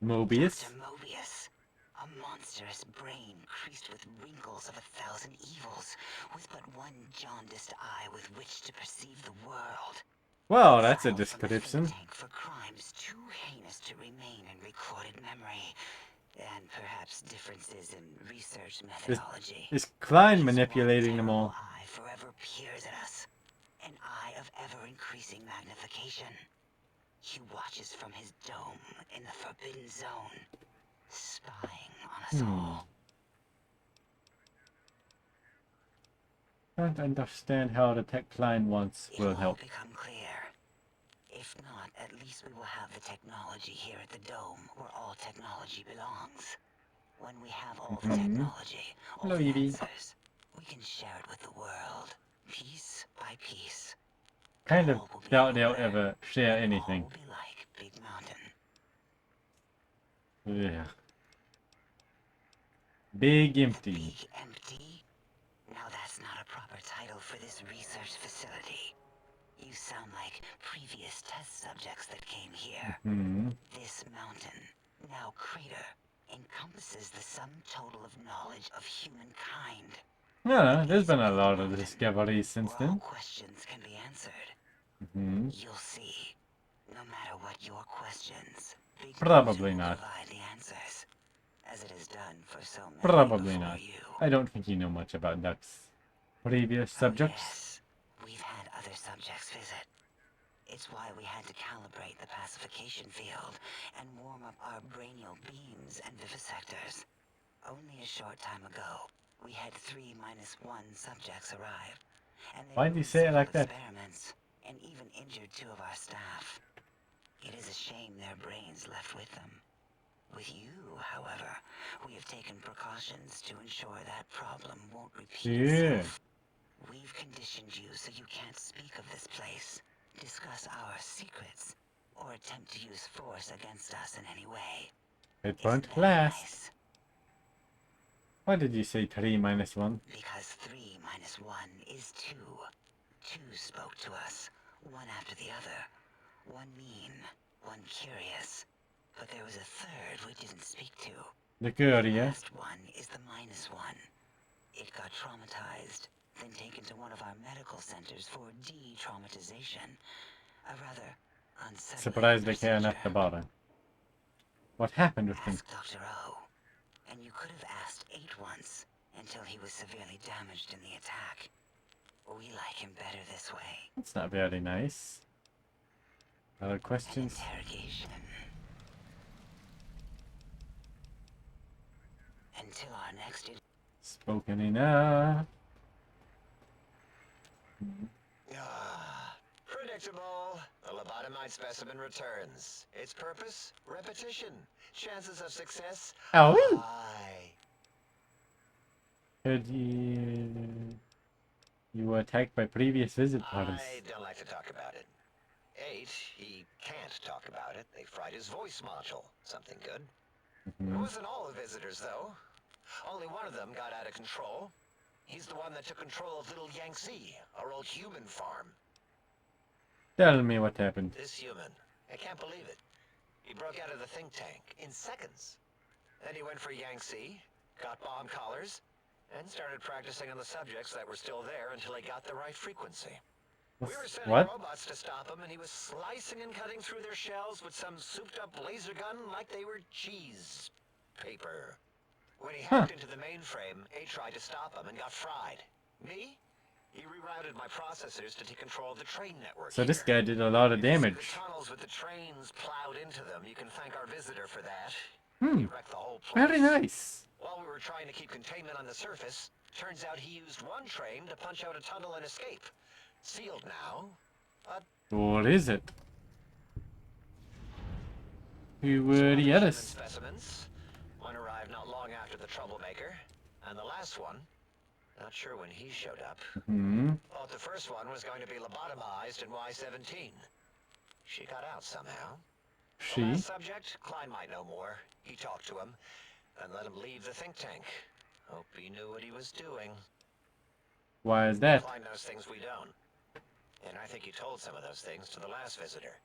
A: Mobius?
E: Dr. Mobius. A monstrous brain creased with wrinkles of 1,000 evils, with but one jaundiced eye with which to perceive the world.
A: Well, that's a
E: Exiled from the
A: description.
E: think tank for crimes too heinous to remain in recorded memory, and perhaps differences in research methodology.
A: Is Klein
E: His
A: manipulating them
E: one
A: all?
E: terrible eye forever peers at us, an eye of ever-increasing magnification. He watches from his dome in the Forbidden Zone, spying on us all.
A: Can't understand how the tech Klein wants
E: It
A: will
E: will
A: help.
E: become clear. If not, at least we will have the technology here at the dome, where all technology belongs. When we have all the technology, all
A: Hello,
E: the
A: Evie.
E: answers, we can share it with the world, piece by piece.
A: Kind of
E: All will be
A: doubt
E: in
A: they'll
E: order.
A: ever share
E: All
A: anything.
E: will be like Big Mountain.
A: Yeah. Big empty.
E: Big Empty? Now that's not a proper title for this research facility. You sound like previous test subjects that came here. This mountain, now crater, encompasses the sum total of knowledge of humankind.
A: Yeah, there's
E: It's
A: been a
E: Big
A: lot of
E: Mountain,
A: discoveries since
E: where all
A: then.
E: questions can be answered. You'll see. No matter what your questions, Big
A: Probably
E: Mountain will
A: not.
E: provide the answers, as it has done for so many
A: Probably
E: before
A: not.
E: you.
A: I don't think you know much about Duck's previous
E: Oh,
A: subjects.
E: yes. We've had other subjects visit. It's why we had to calibrate the pacification field and warm up our brainial beams and vivisectors. Only a short time ago, we had 3-1 subjects arrive. And they
A: Why'd you
E: ruined
A: say it
E: several
A: like that?
E: experiments, and even injured 2 of our staff. It is a shame their brains left with them. With you, however, we have taken precautions to ensure that problem won't repeat itself. We've conditioned you so you can't speak of this place, discuss our secrets, or attempt to use force against us in any way.
A: It
E: Isn't
A: won't
E: that
A: last.
E: nice?
A: Why did you say 3-1?
E: Because 3-1 is 2. 2 spoke to us, one after the other. One mean, one curious. But there was a third we didn't speak to.
A: The
E: The
A: curious.
E: last one is the -1. It got traumatized, then taken to one of our medical centers for de-traumatization. A rather unsettling
A: Surprised they care enough to
E: procedure.
A: bother. What happened with him?
E: Ask Dr. O. And you could have asked 8 once, until he was severely damaged in the attack. We like him better this way.
A: That's not very nice. Other
E: An
A: questions?
E: interrogation. Until our next...
A: Spoken enough.
D: Predictable. The lobotomite specimen returns. Its purpose? Repetition. Chances of success?
A: Oh.
D: High.
A: Heard you were attacked by previous visit parties.
D: I don't like to talk about it. 8, he can't talk about it. They fried his voice module. Something good. It wasn't all the visitors, though. Only one of them got out of control. He's the one that took control of Little Yangtze, our old human farm.
A: Tell me what happened.
D: This human, I can't believe it. He broke out of the think tank in seconds. Then he went for Yangtze, got bomb collars, and started practicing on the subjects that were still there until he got the right frequency. We were sending
A: What?
D: robots to stop him, and he was slicing and cutting through their shells with some souped-up laser gun like they were cheese paper. When he
A: Huh.
D: hacked into the mainframe, A tried to stop him and got fried. Me? He rerouted my processors to take control of the train network.
A: So this
D: here.
A: guy did a lot of
D: The
A: damage.
D: tunnels with the trains plowed into them. You can thank our visitor for that.
A: Hmm.
D: He wrecked the whole place.
A: Very nice.
D: While we were trying to keep containment on the surface, turns out he used one train to punch out a tunnel and escape. Sealed now, but
A: What is it? Who would he
D: human
A: us?
D: specimens. One arrived not long after the troublemaker, and the last one, not sure when he showed up.
A: Hmm.
D: Thought the first one was going to be lobotomized in Y-17. She got out somehow. The
A: She?
D: last subject, Klein might know more. He talked to him, and let him leave the think tank. Hope he knew what he was doing.
A: Why is that?
D: Klein knows things we don't. And I think he told some of those things to the last visitor.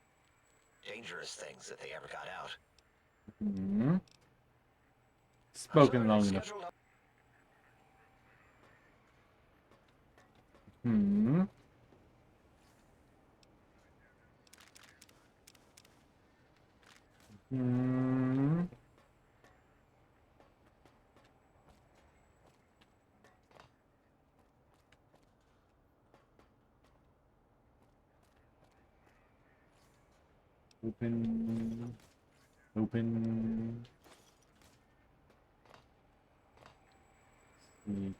D: Dangerous things if they ever got out.
A: Hmm. Spoken long enough.
D: Scheduled up-
A: Hmm. Hmm. Open. Open.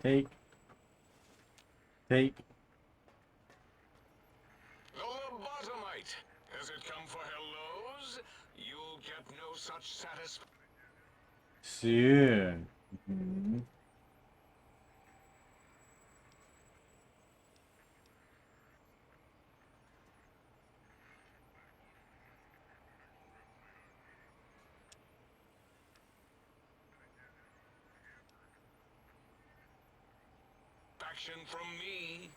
A: Take. Take.
F: The lobotomite. Has it come for hellos? You'll get no such satisfaction.
A: Sure. Hmm.
F: From me.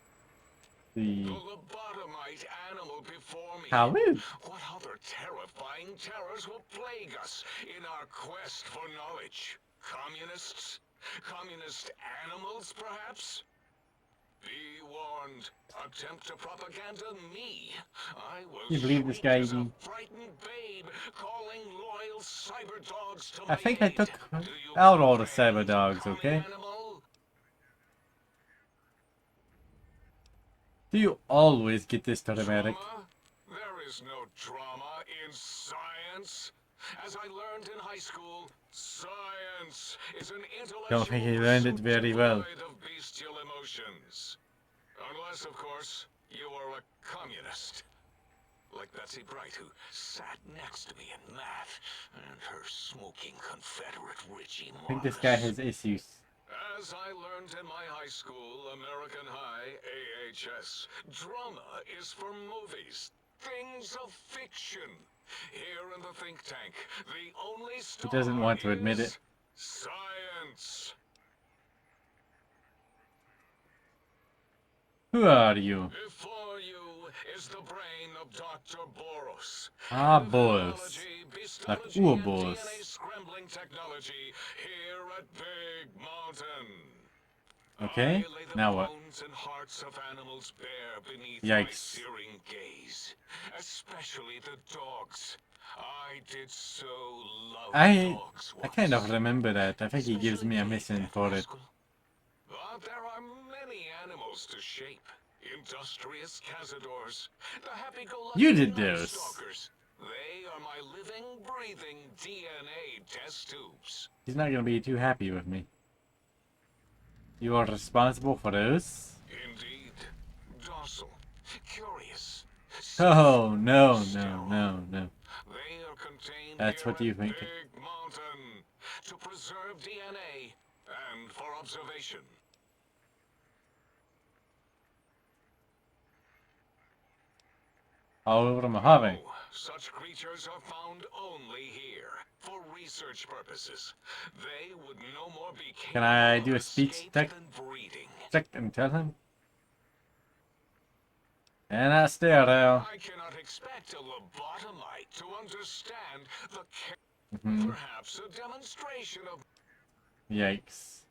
A: The
F: The lobotomite animal before me.
A: how is?
F: What other terrifying terrors will plague us in our quest for knowledge? Communists? Communist animals, perhaps? Be warned. Attempt to propaganda me. I will
A: You believe this
F: shriek
A: guy?
F: as a frightened babe, calling loyal cyber dogs to
A: I
F: my
A: think I
F: aid.
A: took
F: Do you
A: out all the
F: comprehend,
A: cyber dogs.
F: commie
A: Okay.
F: animal?
A: Do you always get this dramatic?
F: Drama? There is no drama in science. As I learned in high school, science is an intellectual
A: Don't think he learned it very well.
F: devoid of bestial emotions. Unless, of course, you are a communist. Like Betsy Bright, who sat next to me in math, and her smoking Confederate Richie
A: I think this guy has issues.
F: As I learned in my high school, American High, AHS, drama is for movies, things of fiction. Here in the think tank, the only star
A: He doesn't want to admit
F: is
A: it.
F: science.
A: Who are you?
F: Before you is the brain of Dr. Boros.
A: Ah,
F: And
A: Boros.
F: biology,
A: Like
F: histology, and
A: Boros.
F: DNA scrambling technology here at Big Mountain.
A: Okay,
F: I lay the
A: now what?
F: bones and hearts of animals bare beneath my
A: Yikes.
F: searing gaze, especially the dogs. I did so love dogs
A: I
F: once.
A: kind of remember that. I think he gives me a mission for it.
F: But there are many animals to shape. Industrious cazadors, the happy-go-lucky
A: You did
F: night
A: those.
F: stalkers. They are my living, breathing DNA test tubes.
A: He's not gonna be too happy with me. You are responsible for those?
F: Indeed, docile, curious.
A: Oh, no, no,
F: sterile.
A: no, no.
F: They are contained
A: That's
F: here
A: what you
F: at
A: think.
F: Big Mountain to preserve DNA and for observation.
A: All over Mojave.
F: Oh, such creatures are found only here for research purposes. They would no more be capable
A: Can I do a
F: of
A: speech
F: escape
A: check?
F: than breeding.
A: Check and tell him. And I stare there.
F: I cannot expect a lobotomite to understand the
A: Mhm.
F: perhaps a demonstration of
A: Yikes.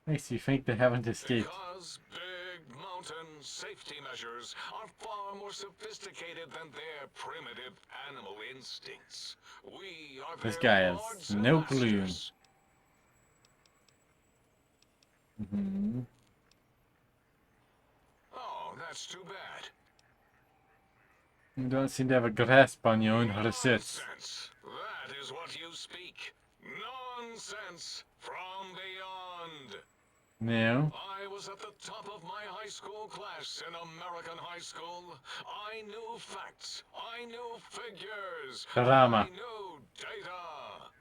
A: Makes you think they haven't escaped.
F: Because Big Mountain safety measures are far more sophisticated than their primitive animal instincts. We are
A: This
F: their
A: guy has
F: lords and
A: no clue.
F: masters. Oh, that's too bad.
A: You don't seem to have a grasp on your own research.
F: Nonsense. That is what you speak. Nonsense from beyond.
A: No.
F: I was at the top of my high school class in American high school. I knew facts. I knew figures.
A: Drama.
F: I knew data.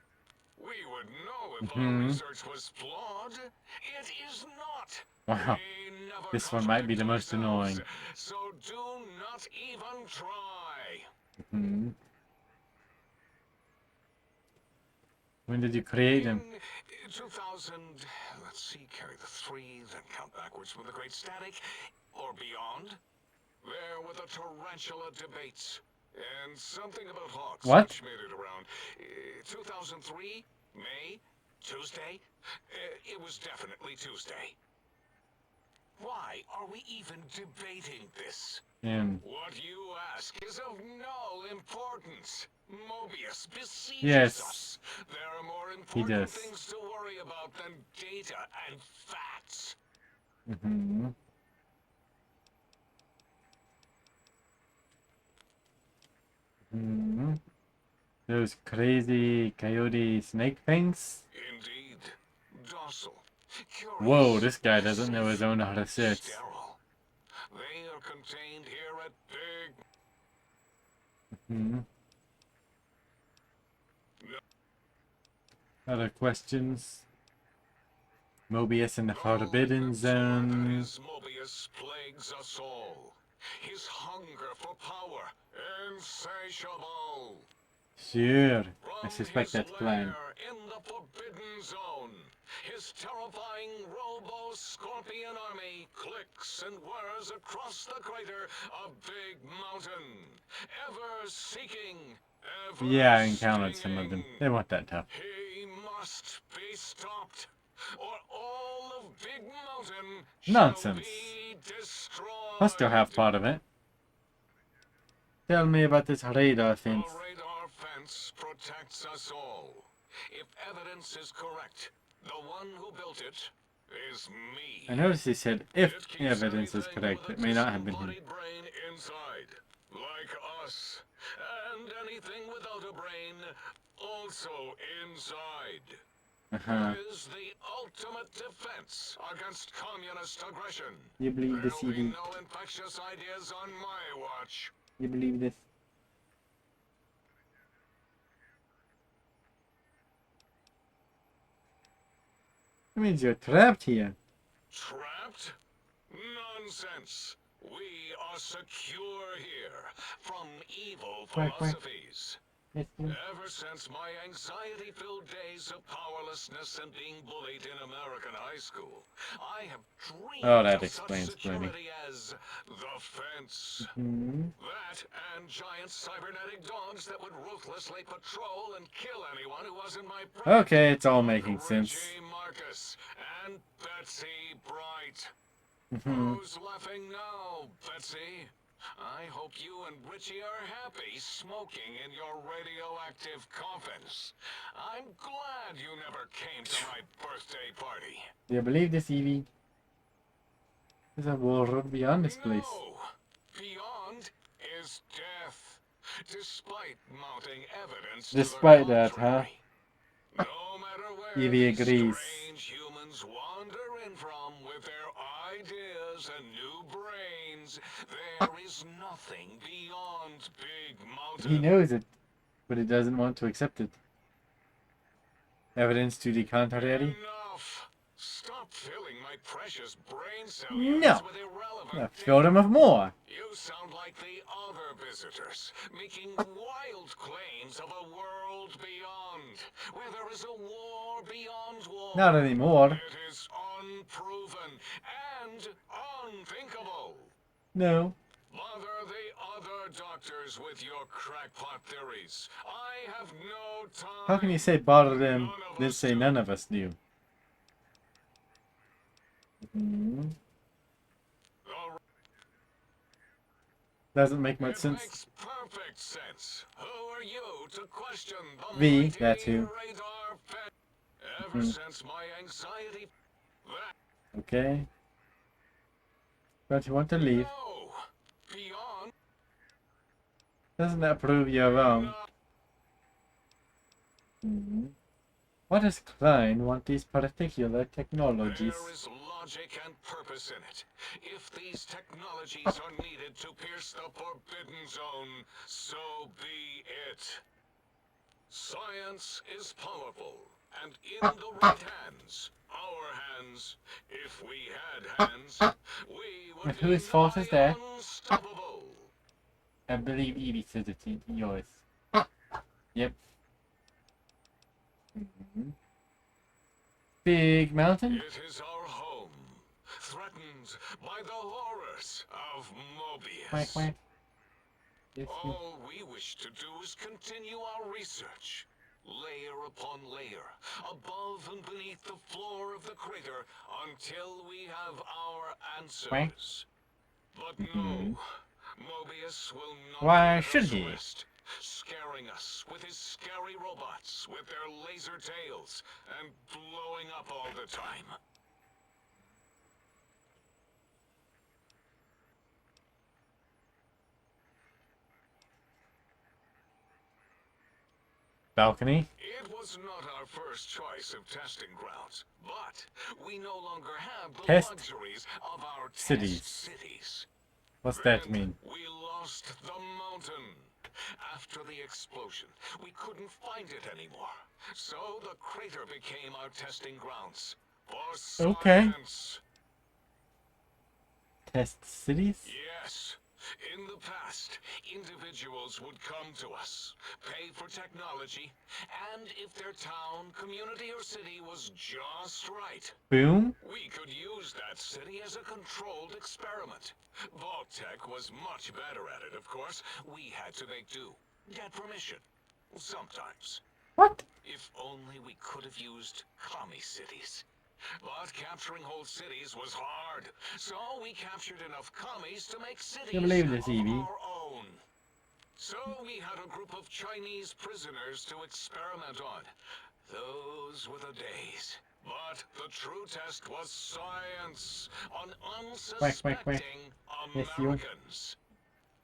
F: We would know if our research was flawed. It is not.
A: Wow.
F: We never
A: This one might be the
F: contradict
A: most annoying.
F: ourselves, so do not even try.
A: When did you create him?
F: In 2000, let's see, carry the 3, then count backwards from the Great Static, or beyond. There were the tarantula debates, and something about hawks,
A: What?
F: which made it around 2003, May, Tuesday. It was definitely Tuesday. Why are we even debating this? What you ask is of no importance. Mobius besieges
A: Yes.
F: us. There are more
A: He
F: important
A: does.
F: things to worry about than data and facts.
A: Those crazy coyote snake things?
F: Indeed. Docile. Curious.
A: Whoa, this guy doesn't know his own research.
F: Sterile. They are contained here at Big...
A: Other questions? Mobius in the Forbidden Zone.
F: His Mobius plagues us all. His hunger for power, insatiable.
A: Sure. I
F: From
A: suspect
F: his
A: that's planned.
F: lair in the Forbidden Zone, his terrifying robo-scorpion army clicks and whirs across the crater of Big Mountain, ever seeking, ever
A: Yeah, I encountered some of them.
F: stinging.
A: They weren't that tough.
F: He must be stopped, or all of Big Mountain
A: Nonsense.
F: shall be destroyed.
A: I still have part of it. Tell me about this radar
F: The
A: fence.
F: radar fence protects us all. If evidence is correct, the one who built it is me.
A: I noticed he said if
F: It keeps
A: evidence is
F: anything
A: correct.
F: with
A: It
F: a
A: may not have been him.
F: disembodied brain inside, like us. And anything without a brain, also inside. It is the ultimate defense against communist aggression.
A: You believe this,
F: There'll be
A: even?
F: no infectious ideas on my watch.
A: You believe this? That means you're trapped here.
F: Trapped? Nonsense. We are secure here from evil
A: Quack, quack.
F: philosophies.
A: Yes, yes.
F: Ever since my anxiety-filled days of powerlessness and being bullied in American high school, I have dreamed
A: Oh, that
F: of
A: explains
F: such
A: plenty.
F: security as the fence.
A: Hmm.
F: That and giant cybernetic dogs that would ruthlessly patrol and kill anyone who wasn't my prey.
A: Okay, it's all making sense.
F: Reggie Marcus and Betsy Bright.
A: Hmm.
F: Who's laughing now, Betsy? I hope you and Richie are happy smoking in your radioactive coffins. I'm glad you never came to my birthday party.
A: Do you believe this, Evie? There's a war beyond this place.
F: No. Beyond is death. Despite mounting evidence
A: Despite
F: to the
A: that, huh?
F: contrary. No matter where
A: Evie
F: these
A: agrees.
F: strange humans wander in from with their ideas and new brains, there is nothing beyond Big Mountain.
A: He knows it, but he doesn't want to accept it. Evidence to the contrary?
F: Enough! Stop filling my precious brain cell
A: No.
F: units with irrelevant
A: I've filled him with more.
F: You sound like the other visitors, making wild claims of a world beyond, where there is a war beyond war.
A: Not anymore.
F: It is unproven and unthinkable.
A: No.
F: Bother the other doctors with your crackpot theories. I have no time.
A: How can you say bother them,
F: None of
A: then
F: us
A: say
F: do.
A: none of us do? Hmm.
F: All
A: Doesn't make
F: right.
A: much
F: It
A: sense.
F: makes perfect sense. Who are you to question the
A: V,
F: mighty
A: that's who.
F: radar pet? Ever
A: Hmm.
F: since my anxiety... That...
A: Okay. But you want to leave.
F: No! Beyond...
A: Doesn't that prove you're wrong?
F: No.
A: Hmm. Why does Klein want these particular technologies?
F: There is logic and purpose in it. If these technologies are needed to pierce the Forbidden Zone, so be it. Science is powerful, and in the right hands, our hands, if we had hands, we would
A: And
F: be
A: whose fault is that?
F: unstoppable.
A: I believe Evie says it's yours. Yep. Hmm. Big mountain?
F: It is our home, threatened by the horrors of
A: Quack,
F: Mobius.
A: quack. Yes, you.
F: All we wish to do is continue our research, layer upon layer, above and beneath the floor of the crater, until we have our answers. But
A: Mhm.
F: no, Mobius will not
A: Why
F: let
A: should
F: us
A: he?
F: rest, scaring us with his scary robots with their laser tails and blowing up all the time.
A: Balcony?
F: It was not our first choice of testing grounds, but we no longer have the
A: Test
F: luxuries of our
A: cities.
F: test cities.
A: What's that
F: And
A: mean?
F: we lost the mountain. After the explosion, we couldn't find it anymore. So the crater became our testing grounds for
A: Okay.
F: science.
A: Test cities?
F: Yes. In the past, individuals would come to us, pay for technology, and if their town, community, or city was just right,
A: Boom?
F: we could use that city as a controlled experiment. Vault-Tech was much better at it, of course. We had to make do. Get permission. Sometimes.
A: What?
F: If only we could have used commie cities. But capturing whole cities was hard, so we captured enough commies to make cities
A: You believe this,
F: of
A: Evie?
F: our own. So we had a group of Chinese prisoners to experiment on. Those were the days. But the true test was science on
A: Quack, quack, quack.
F: unsuspecting
A: Yes, you.
F: Americans.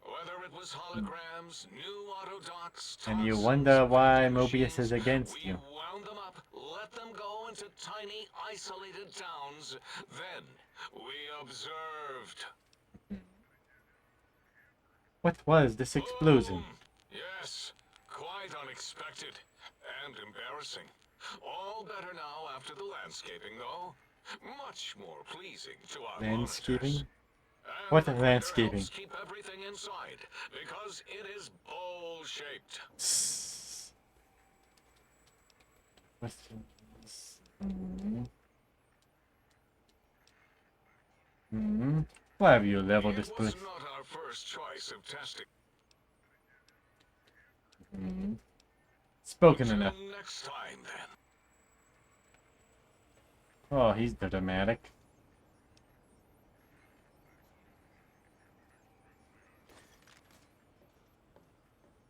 F: Whether it was holograms, new autodocs,
A: And you
F: toxins,
A: wonder why
F: vending
A: Mobius is
F: machines,
A: against
F: we
A: you.
F: wound them up, let them go into tiny, isolated towns. Then we observed.
A: What was this explosion?
F: Boom! Yes, quite unexpected and embarrassing. All better now after the landscaping, though. Much more pleasing to our
A: Landscaping?
F: monitors. And
A: What
F: the
A: is
F: crater
A: landscaping?
F: helps keep everything inside because it is bowl-shaped.
A: Questions? Hmm. Why have you leveled this
F: It was
A: place?
F: not our first choice of testing.
A: Hmm. Spoken
F: Until
A: enough.
F: next time, then.
A: Oh, he's dramatic.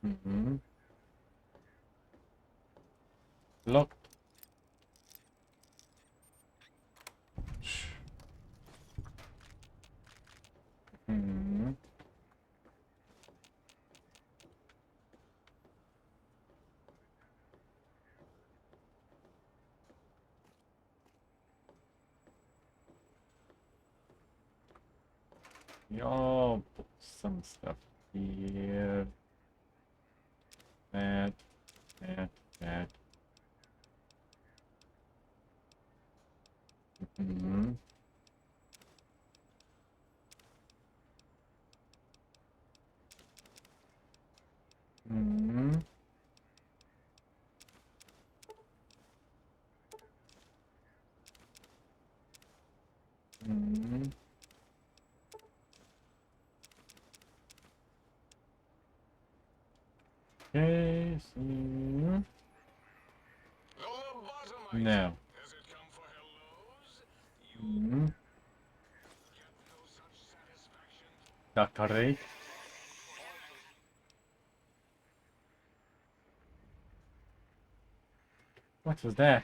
A: Hmm. Locked. Hmm. Y'all put some stuff here. That. That. Hmm. Hmm. Hmm. Okay, so...
F: The lobotomite.
A: No.
F: Has it come for hellos? You
A: Hmm. Dr. Ray. What was that?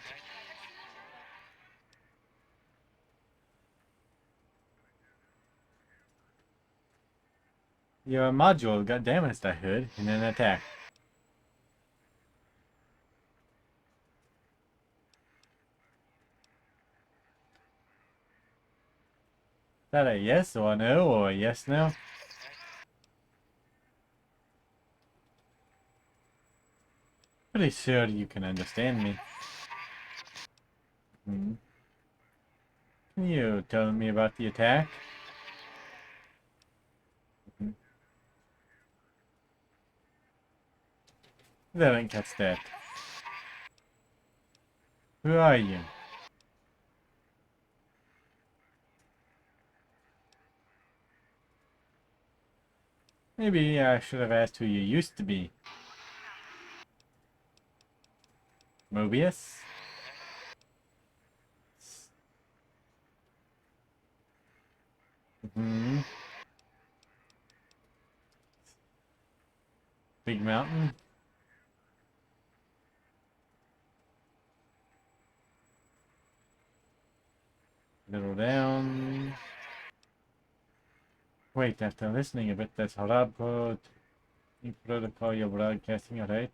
A: Your module got damaged, I heard, in an attack. Is that a yes or a no or a yes no? Pretty sure you can understand me. Hmm. Can you tell me about the attack? Hmm. I didn't catch that. Who are you? Maybe I should have asked who you used to be. Mobius? Hmm. Big Mountain? Little down. Wait, after listening a bit, that's Harabko. Protocol you're broadcasting, alright?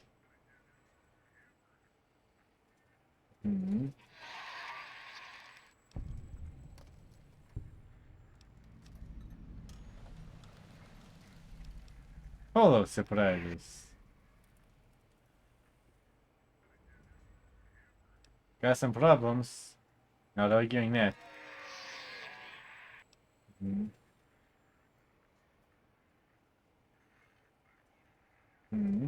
A: Hmm. Full of surprises. Got some problems. Not arguing that. Hmm. Hmm.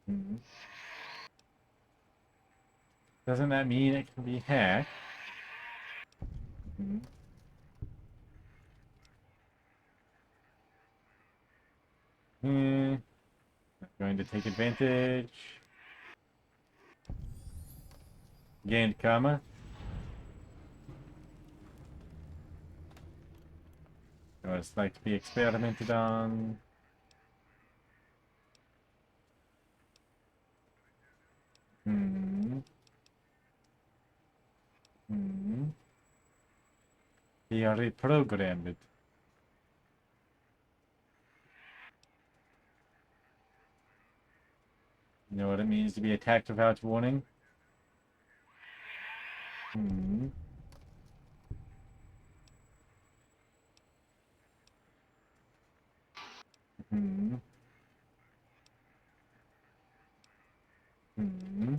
A: Hmm. Doesn't that mean it can be hacked? Hmm. Hmm. Not going to take advantage. Gained karma. Or it's like to be experimented on. Hmm. Hmm. Be reprogrammed. You know what it means to be attacked without warning? Hmm. Hmm. Hmm.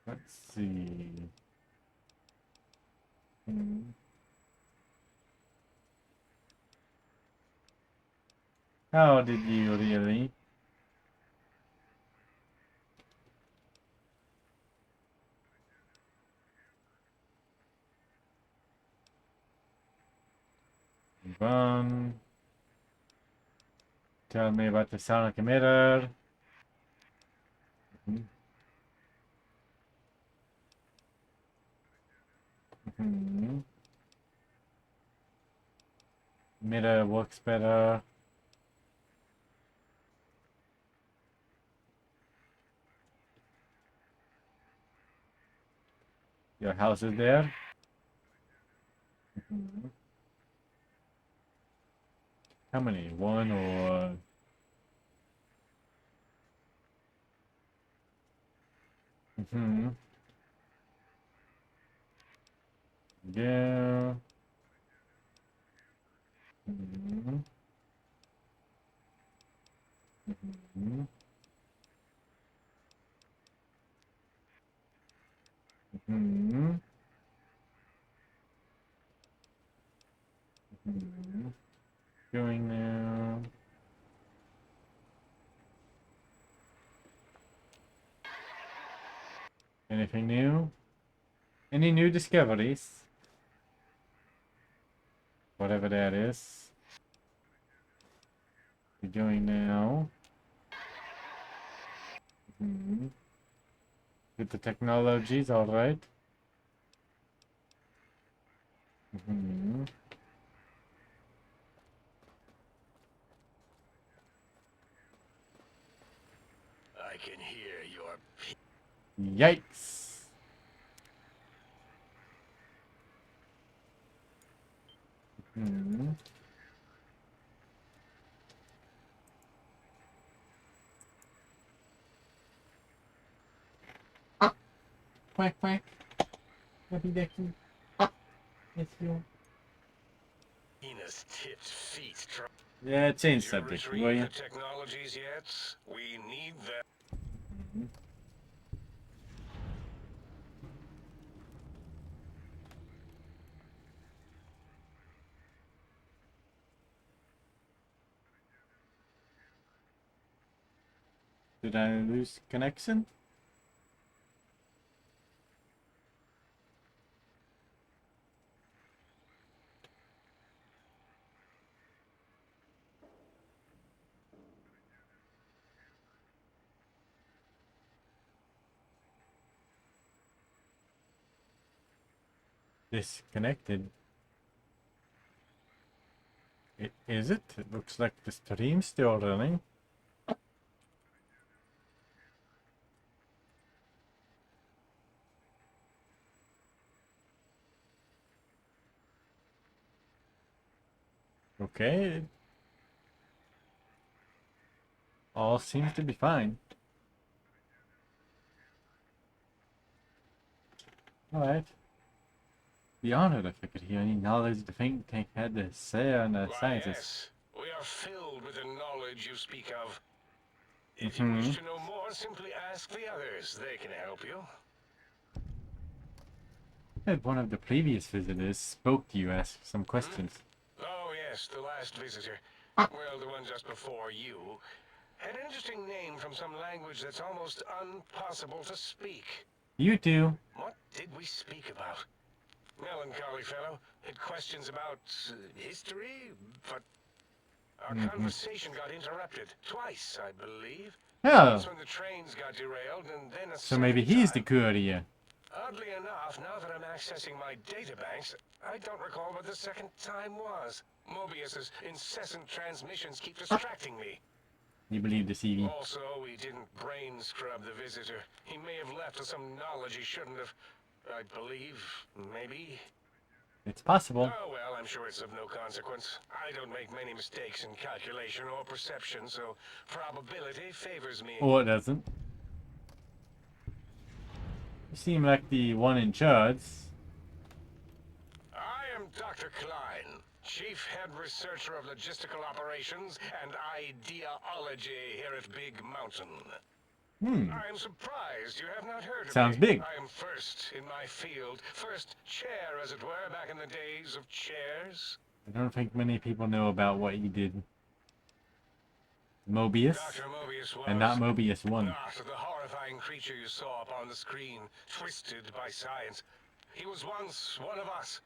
A: Let's see. Hmm. How did you really? Run. Tell me about the sonic emitter. Hmm. Hmm. Emitter works better. Your house is there. Hmm. How many? One or? Hmm. Yeah. Hmm. Hmm. Hmm. Hmm. Going now. Anything new? Any new discoveries? Whatever that is. We're going now. Hmm. With the technologies, alright. Mm-hmm.
D: I can hear your...
A: Yikes. Hmm. Quack, quack. Happy Decky. It's you.
D: Hyena's tipped feet.
A: Yeah, change
D: Did you
A: subject, will
D: retrieve
A: you?
D: the technologies yet? We need them.
A: Did I lose connection? Disconnected. Is it? It looks like the stream's still running. Okay. All seems to be fine. Alright. Be honored if I could hear any knowledge the think tank had to say on the
D: Why,
A: sciences.
D: yes. We are filled with the knowledge you speak of. If you wish to know more, simply ask the others. They can help you.
A: Had one of the previous visitors spoke to you, asked some questions.
D: Oh, yes, the last visitor. Well, the one just before you. Had an interesting name from some language that's almost impossible to speak.
A: You too.
D: What did we speak about? Melancholy fellow. Had questions about history, but our conversation got interrupted twice, I believe.
A: Oh,
D: Once when the trains got derailed, and then a
A: so maybe
D: second
A: he's the
D: time.
A: courier.
D: Oddly enough, now that I'm accessing my databanks, I don't recall what the second time was. Mobius's incessant transmissions keep distracting me.
A: You believe the CV.
D: Also, we didn't brain scrub the visitor. He may have left us some knowledge he shouldn't have. I believe, maybe.
A: It's possible.
D: Oh, well, I'm sure it's of no consequence. I don't make many mistakes in calculation or perception, so probability favors me.
A: Or it doesn't. You seem like the one in charge.
D: I am Dr. Klein, Chief Head Researcher of Logistical Operations and Ideology here at Big Mountain. I am surprised you have not heard of
A: Sounds
D: me.
A: big.
D: I am first in my field, first chair, as it were, back in the days of chairs.
A: I don't think many people know about what he did. Mobius,
D: Dr. Mobius was
A: and not Mobius 1.
D: not the horrifying creature you saw upon the screen, twisted by science. He was once one of us.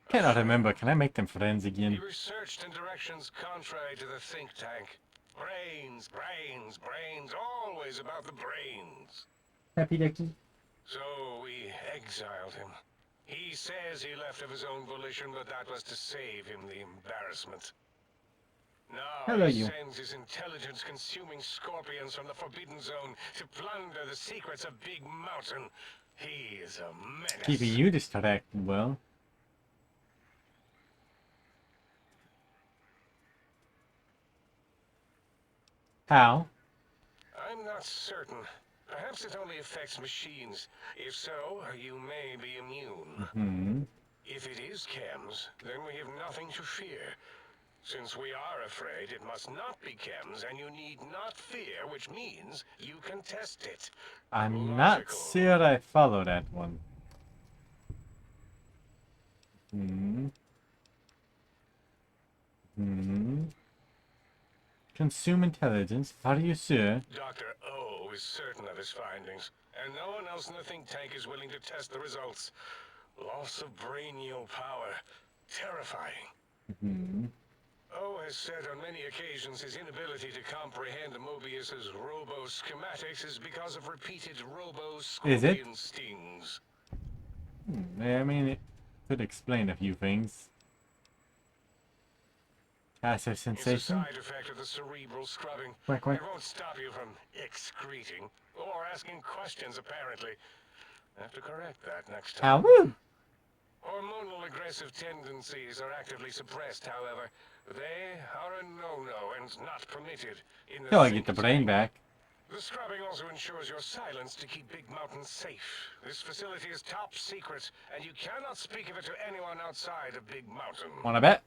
A: Cannot remember. Can I make them friends
D: He
A: again?
D: researched in directions contrary to the think tank. Brains, brains, brains, always about the brains.
A: Happy Decky.
D: So we exiled him. He says he left of his own volition, but that was to save him the embarrassment. Now
A: Hello,
D: he
A: you.
D: sends his intelligence-consuming scorpions from the Forbidden Zone to plunder the secrets of Big Mountain. He is a menace.
A: Keeping you distracted, well. How?
D: I'm not certain. Perhaps it only affects machines. If so, you may be immune. If it is chems, then we have nothing to fear. Since we are afraid, it must not be chems, and you need not fear, which means you can test it.
A: I'm not
D: Logical.
A: sure I follow that one. Consume intelligence. Are you sure?
D: Dr. O is certain of his findings, and no one else in the think tank is willing to test the results. Loss of brainial power. Terrifying.
F: O has said on many occasions his inability to comprehend Mobius's robo-schematics is because of repeated robo-scorpion stings.
A: Yeah, I mean, it could explain a few things. Passive
F: It's a
A: sensation.
F: side effect of the cerebral scrubbing.
A: Quack, quack.
F: It won't stop you from excreting or asking questions, apparently. I have to correct that next
A: How
F: time.
A: rude.
F: Hormonal aggressive tendencies are actively suppressed, however. They are a no-no and not permitted in the
A: Till I get the
F: think
A: brain
F: tank.
A: back.
F: The scrubbing also ensures your silence to keep Big Mountain safe. This facility is top secret, and you cannot speak of it to anyone outside of Big Mountain.
A: Wanna bet?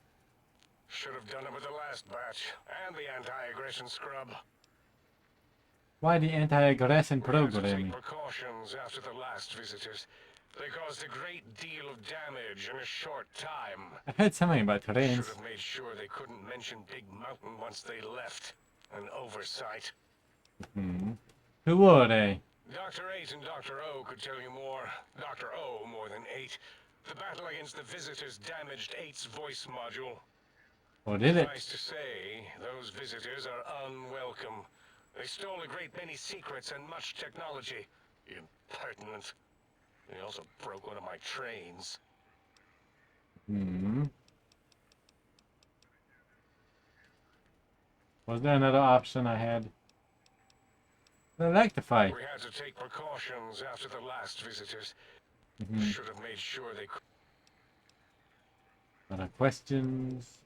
F: Should have done it with the last batch, and the anti-aggression scrub.
A: Why the anti-aggression
F: We had to take
A: programming?
F: precautions after the last visitors. They caused a great deal of damage in a short time.
A: I heard something about
F: Should
A: terrains.
F: have made sure they couldn't mention Big Mountain once they left. An oversight.
A: Who were they?
F: Dr. 8 and Dr. O could tell you more. Dr. O more than 8. The battle against the visitors damaged 8's voice module.
A: Or did it?
F: Nice to say, those visitors are unwelcome. They stole a great many secrets and much technology. Impertinent. They also broke one of my trains.
A: Was there another option I had? Electrify.
F: We had to take precautions after the last visitors. Should have made sure they could.
A: Other questions?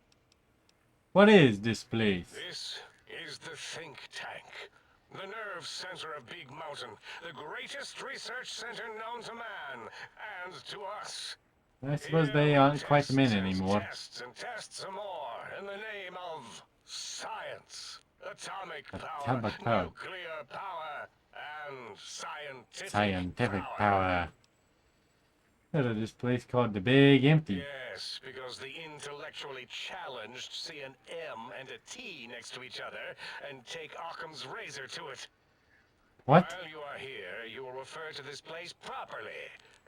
A: What is this place?
F: This is the think tank. The nerve center of Big Mountain. The greatest research center known to man. And to us.
A: I suppose
F: Here
A: they
F: we
A: aren't quite
F: test
A: men
F: and
A: anymore.
F: Tests and tests some more in the name of science. Atomic power,
A: Atomic power.
F: nuclear power, and
A: Scientific power. Heard of this place called the Big Empty.
F: Yes, because the intellectually challenged see an M and a T next to each other and take Occam's razor to it.
A: What?
F: While you are here, you will refer to this place properly,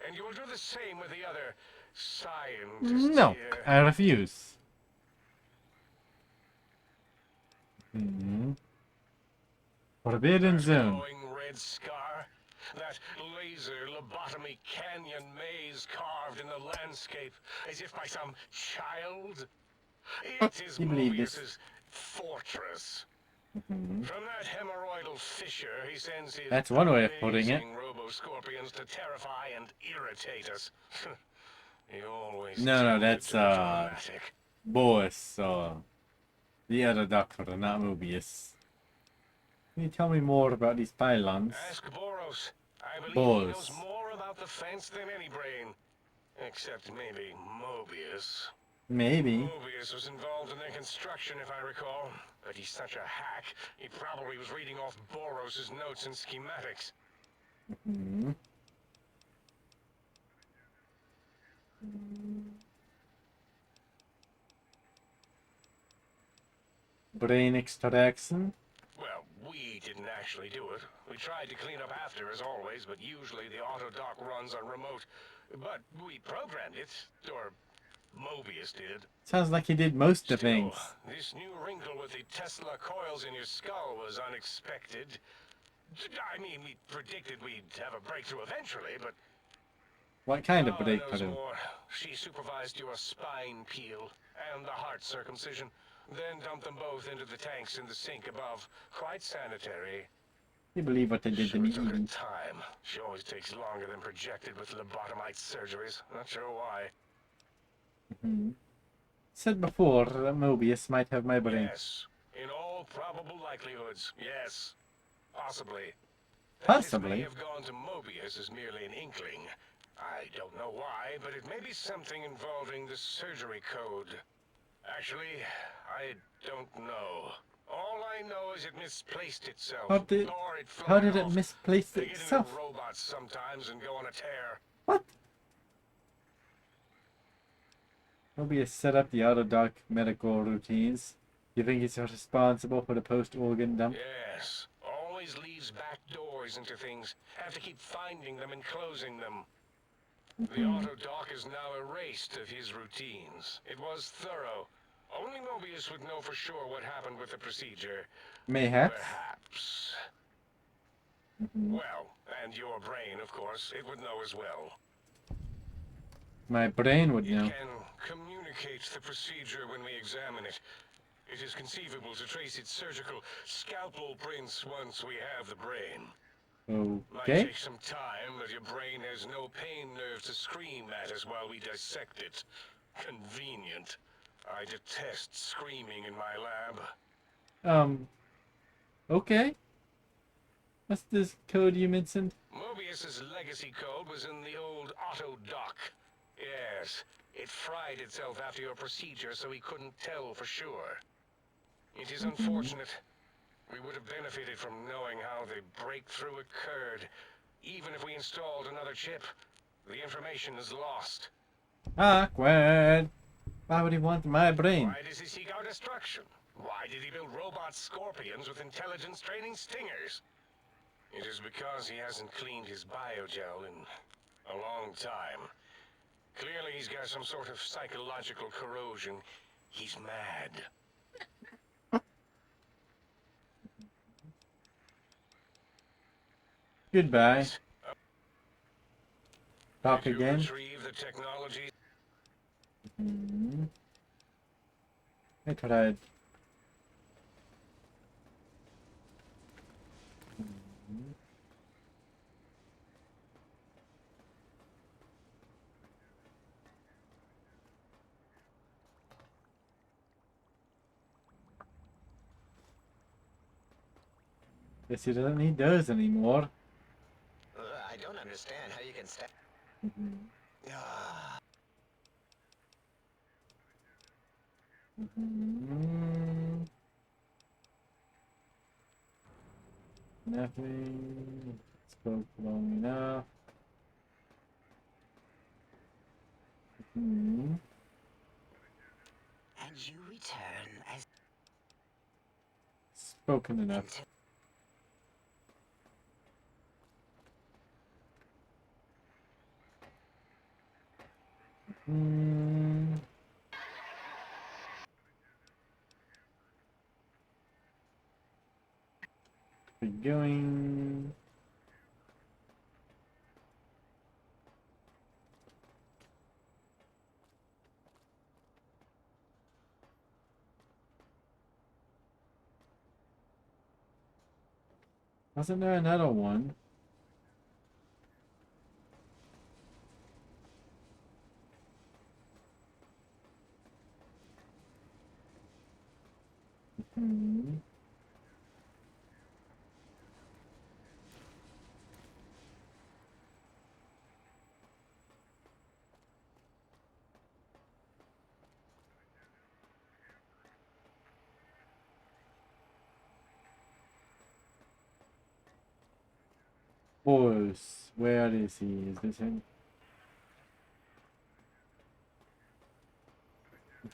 F: and you will do the same with the other scientists
A: No,
F: here.
A: I refuse. Forbidden
F: That
A: Zone.
F: glowing red scar, that laser lobotomy canyon maze carved in the landscape as if by some child. It is
A: You believe this?
F: Mobius's fortress. From that hemorrhoidal fissure, he sends his
A: That's one way of putting it.
F: amazing robo-scorpions to terrify and irritate us. He always
A: No,
F: tended
A: that's,
F: to be dramatic.
A: Boris, the other doctor, not Mobius. Can you tell me more about these pylons?
F: Ask Boros. I believe
A: Boros.
F: he knows more about the fence than any brain. Except maybe Mobius.
A: Maybe.
F: Mobius was involved in their construction, if I recall. But he's such a hack, he probably was reading off Boros' notes and schematics.
A: Brain extraction.
F: Well, we didn't actually do it. We tried to clean up after, as always, but usually the auto dock runs on remote. But we programmed it, or Mobius did.
A: Sounds like he did most of the
F: Still,
A: things.
F: this new wrinkle with the Tesla coils in your skull was unexpected. I mean, we predicted we'd have a breakthrough eventually, but...
A: What kind of
F: Dala
A: breakthrough?
F: knows more. She supervised your spine peel and the heart circumcision, then dumped them both into the tanks in the sink above. Quite sanitary.
A: You believe what they did to
F: Sure
A: me?
F: took her
A: Edie?
F: time. She always takes longer than projected with lobotomite surgeries. Not sure why.
A: Said before that Mobius might have my brain.
F: Yes. In all probable likelihoods, yes. Possibly. That
A: Possibly?
F: This may have gone to Mobius as merely an inkling. I don't know why, but it may be something involving the surgery code. Actually, I don't know. All I know is it misplaced itself.
A: How did-
F: or it
A: How
F: flew
A: did it
F: off.
A: misplace
F: They get into
A: itself?
F: robots sometimes and go on a tear.
A: What? Mobius set up the Autodoc medical routines. You think he's responsible for the post-organ dump?
F: Yes. Always leaves back doors into things. Have to keep finding them and closing them. The auto dock is now erased of his routines. It was thorough. Only Mobius would know for sure what happened with the procedure.
A: Mayhaps.
F: Perhaps. Well, and your brain, of course, it would know as well.
A: My brain would
F: It
A: know.
F: can communicate the procedure when we examine it. It is conceivable to trace its surgical scalpel prints once we have the brain. Might
A: Okay.
F: take some time, but your brain has no pain nerves to scream at us while we dissect it. Convenient. I detest screaming in my lab.
A: Okay. What's this code you mentioned?
F: Mobius's legacy code was in the old auto dock. Yes, it fried itself after your procedure, so he couldn't tell for sure. It is unfortunate. We would have benefited from knowing how the breakthrough occurred. Even if we installed another chip, the information is lost.
A: Awkward. Why would he want my brain?
F: Why does he seek our destruction? Why did he build robot scorpions with intelligence training stingers? It is because he hasn't cleaned his biogel in a long time. Clearly he's got some sort of psychological corrosion. He's mad.
A: Goodbye. Talk
F: Did you
A: again.
F: retrieve the technology?
A: I tried. Guess he doesn't need those anymore.
D: I don't understand how you can sta-
A: Nothing. Spoke long enough.
E: And you return as
A: Spoken enough.
E: until
A: We're going. Wasn't there another one? Boys, where is he? Is this him?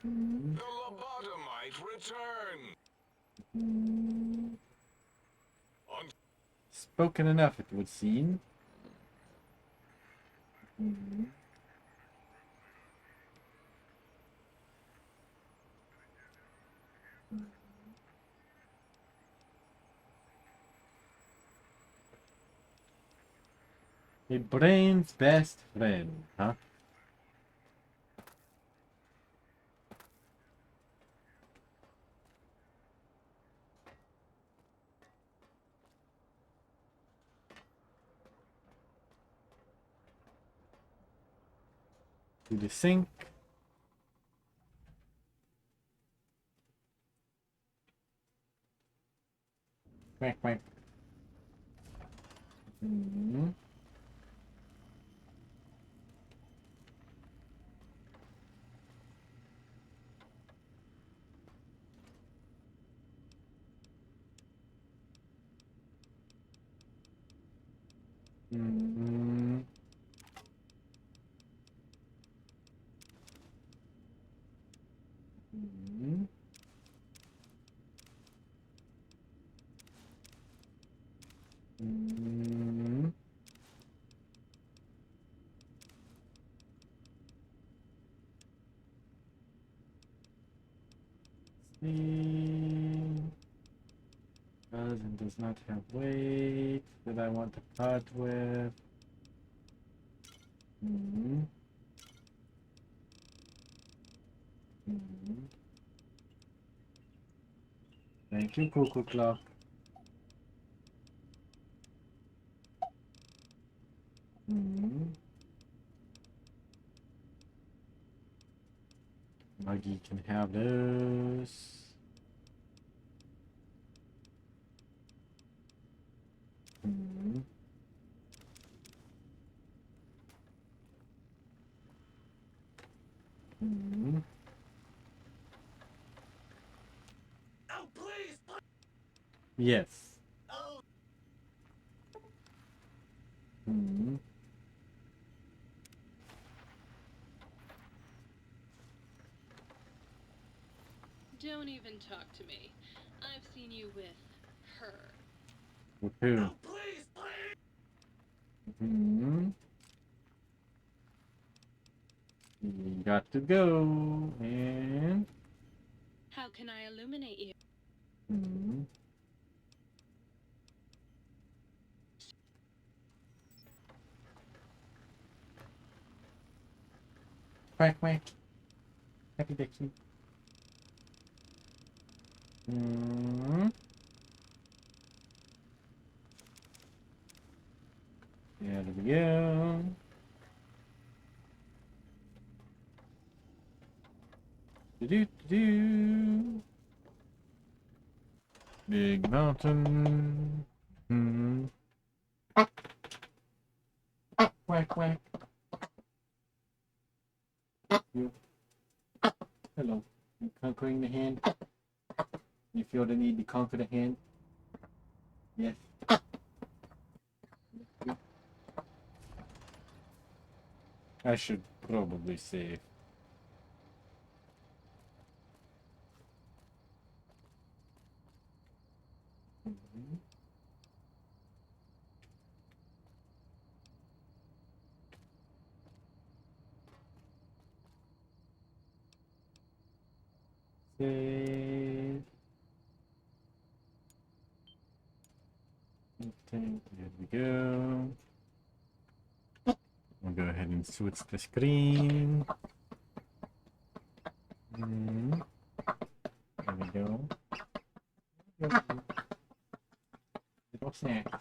F: The lobotomite return!
A: Spoken enough, it would seem. A brain's best friend, huh? To the sink. Quack, quack. does not have weight that I want to part with. Hmm. Hmm. Thank you, Cuckoo Clock. Hmm. Muggy can have those. Hmm. Hmm.
D: Oh, please!
A: Yes.
D: Oh!
A: Hmm.
C: Don't even talk to me. I've seen you with her.
A: With who?
D: Oh, please, please!
A: Hmm. You got to go. And.
C: How can I illuminate you?
A: Hmm. Quack, quack. Happy Dixie. Hmm. There we go. Do. Big mountain. Hmm. Quack, quack. You. Hello. You conquering the hand? You feel the need to conquer the hand? Yes. I should probably save. Mhm. Save. Okay, there we go. We'll go ahead and switch the screen. There we go. Little snacks.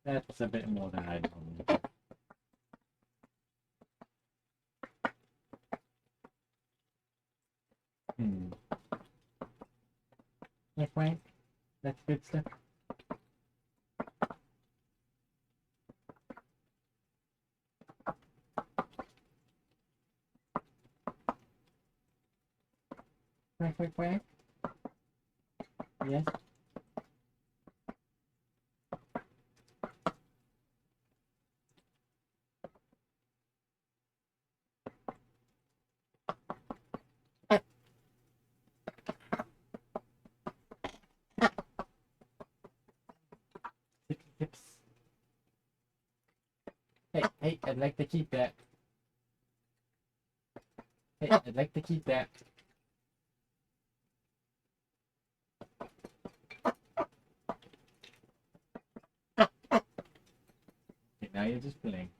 A: That's a bit more than I'd normally do. Quack, quack. That's good stuff. Quack, quack, quack. Yes. Tips. Hey, I'd like to keep that. Hey, I'd like to keep that. Okay, now you're just playing.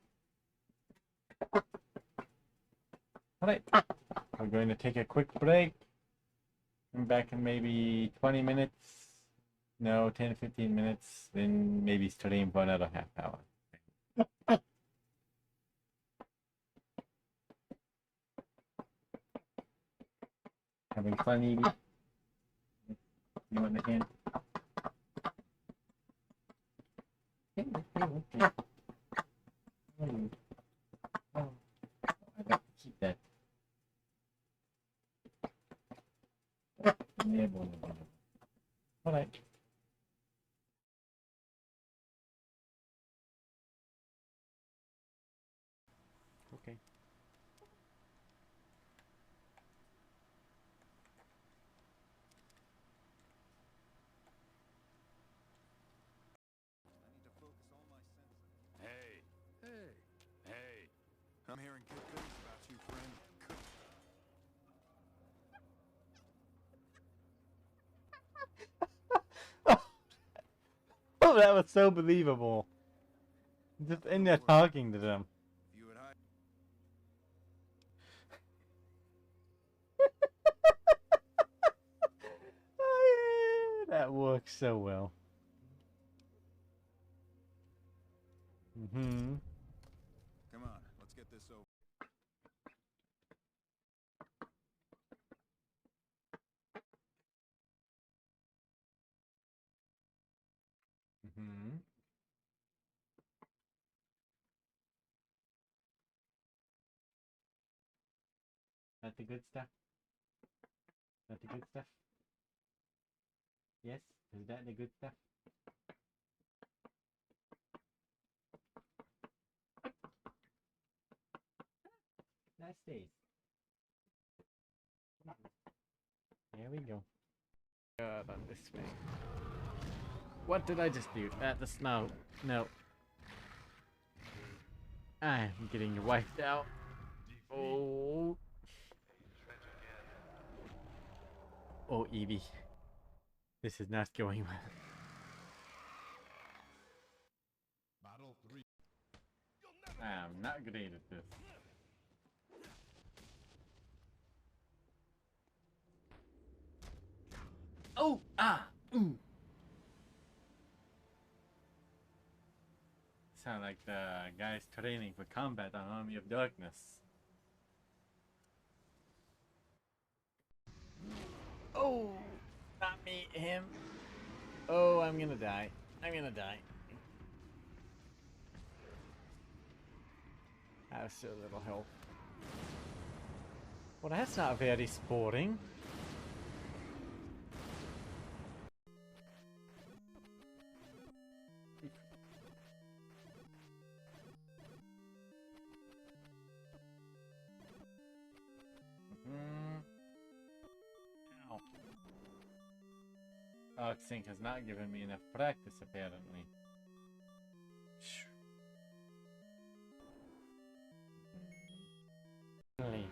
A: Alright. We're going to take a quick break. I'm back in maybe 20 minutes. No, 10, 15 minutes. Then maybe stream for another half hour. Having fun, Evie? You want the hand? Okay. Oh, I'd like to keep that. Alright. Okay.
G: Hey. Hey. Hey. I'm hearing good things about you, friend.
A: That was so believable. Just in there talking to them.
G: If you would hide.
A: Oh, yeah, that works so well. Mm-hmm.
G: Come on, let's get this over.
A: Mm-hmm. That the good stuff? That the good stuff? Yes? Is that the good stuff? That stays. There we go. God, on this way. What did I just do? At the snow. No. I'm getting wiped out. Oh. Oh, Evie. This is not going well.
G: Battle 3.
A: I'm not great at this. Oh! Ah! Ooh! Sound like the guys training for combat on Army of Darkness. Oh! Not me, him. Oh, I'm gonna die. I'm gonna die. I have so little health. Well, that's not very sporting. Ow. Oxync has not given me enough practice, apparently. Finally.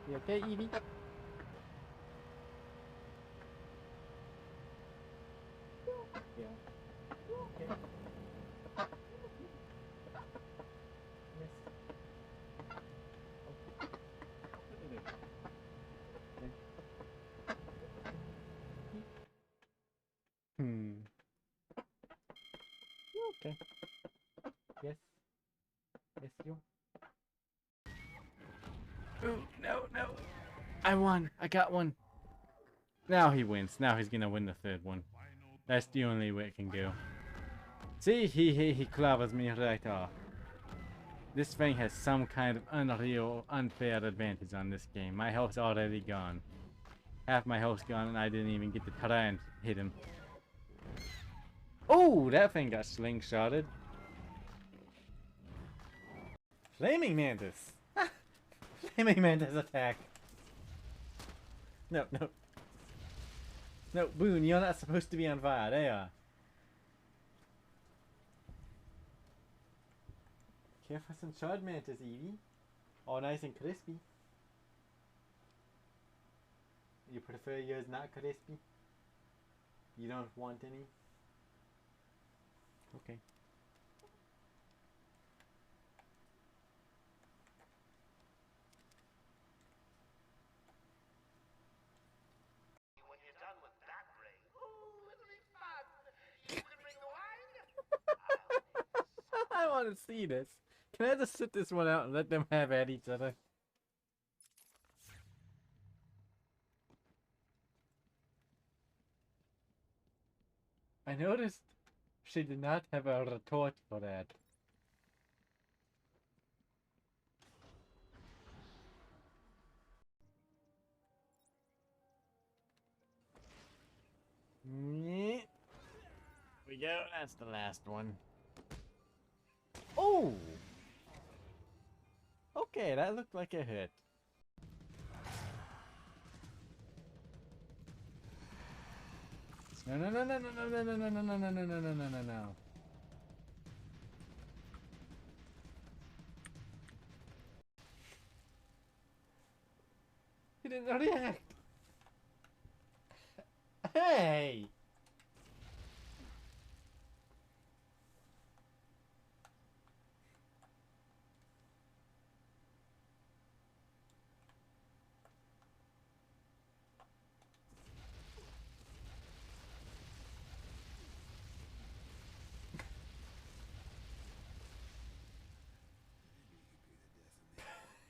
A: You okay, Evie? Yeah. Okay. Yes. Hmm. You okay? Yes. Yes, you. Ooh, no, no. I won. I got one. Now he wins. Now he's gonna win the third one. That's the only way it can go. See, he clovers me right off. This thing has some kind of unreal, unfair advantage on this game. My health's already gone. Half my health's gone and I didn't even get to try and hit him. Oh, that thing got slingshotted. Flaming Mantis! Flaming Mantis attack! No, no. No, Boone, you're not supposed to be on fire. They are. Care for some charred mantis, Evie? All nice and crispy. You prefer yours not crispy? You don't want any? Okay.
B: When you're done with that ring, ooh, it'll be fun. You can bring the wine.
A: I want to see this. Can I just sit this one out and let them have at each other? I noticed she did not have a retort for that. We go. That's the last one. Oh! Okay, that looked like a hit. No, no, no, no, no, no, no, no, no, no, no, no, no, no, no, no, no. He didn't react. Hey!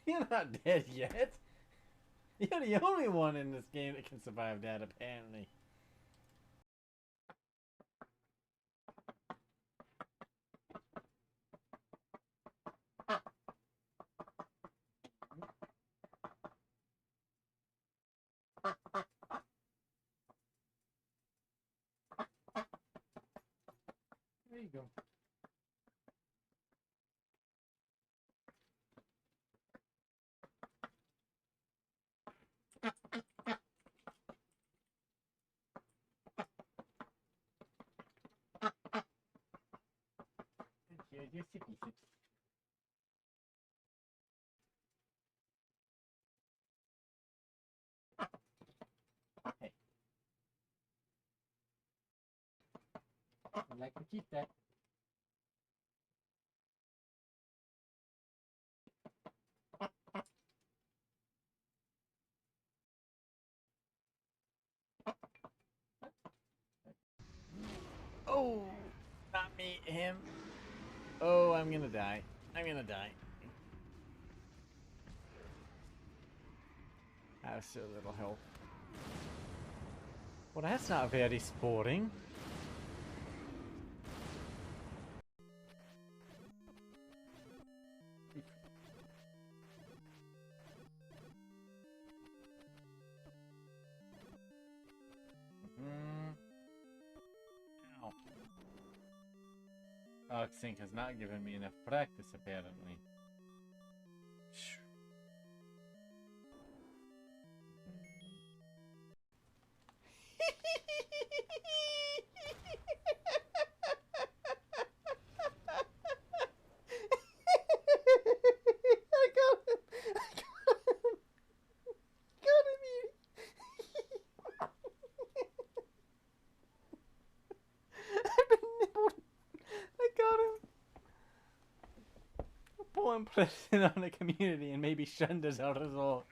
A: You're not dead yet. You're the only one in this game that can survive that, apparently. There you go. Here's your sippy sips. Hey. I'd like to keep that. Oh, not me, him. Oh, I'm gonna die. I'm gonna die. I have so little health. Well, that's not very sporting. Ow. Oxync has not given me enough practice, apparently. I got him! Got him! I've been nibbled. I got him. Poor impression on the community and maybe shunned as a result.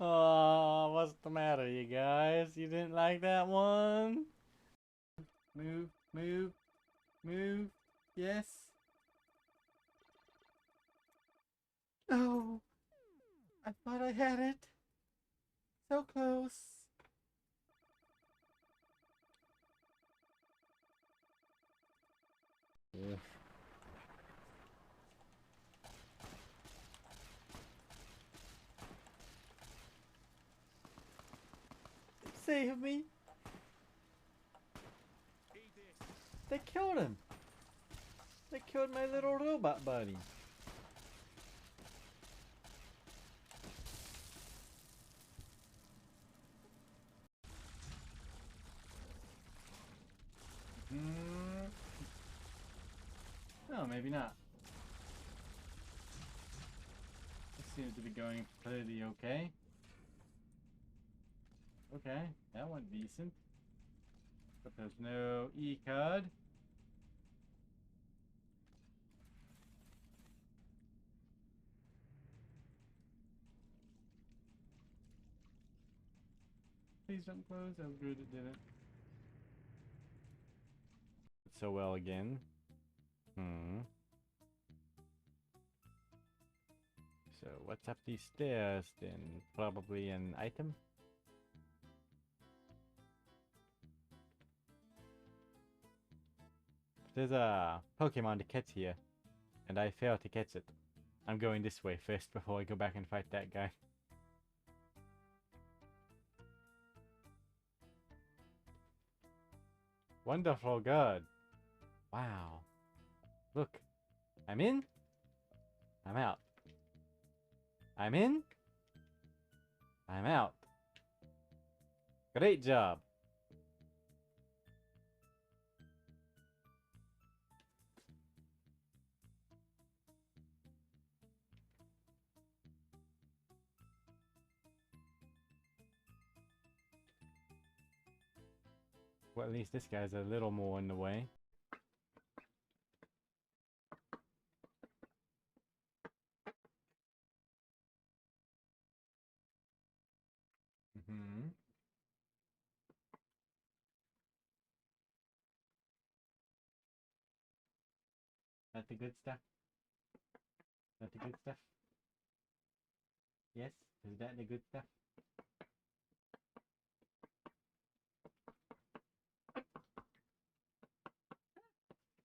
A: Oh, what's the matter, you guys? You didn't like that one? Move, move, move. Yes. No. I thought I had it. So close. Yeah. Save me. They killed him. They killed my little robot buddy. No, maybe not. This seems to be going pretty okay. Okay, that went decent. But there's no E-card. Please don't close. That was good, it didn't. So well again. So what's up these stairs then? Probably an item? There's a Pokemon to catch here, and I failed to catch it. I'm going this way first before I go back and fight that guy. Wonderful God. Wow. Look. I'm in. I'm out. I'm in. I'm out. Great job. Well, at least this guy's a little more in the way. Mm-hmm. That the good stuff? That the good stuff? Yes? Is that the good stuff?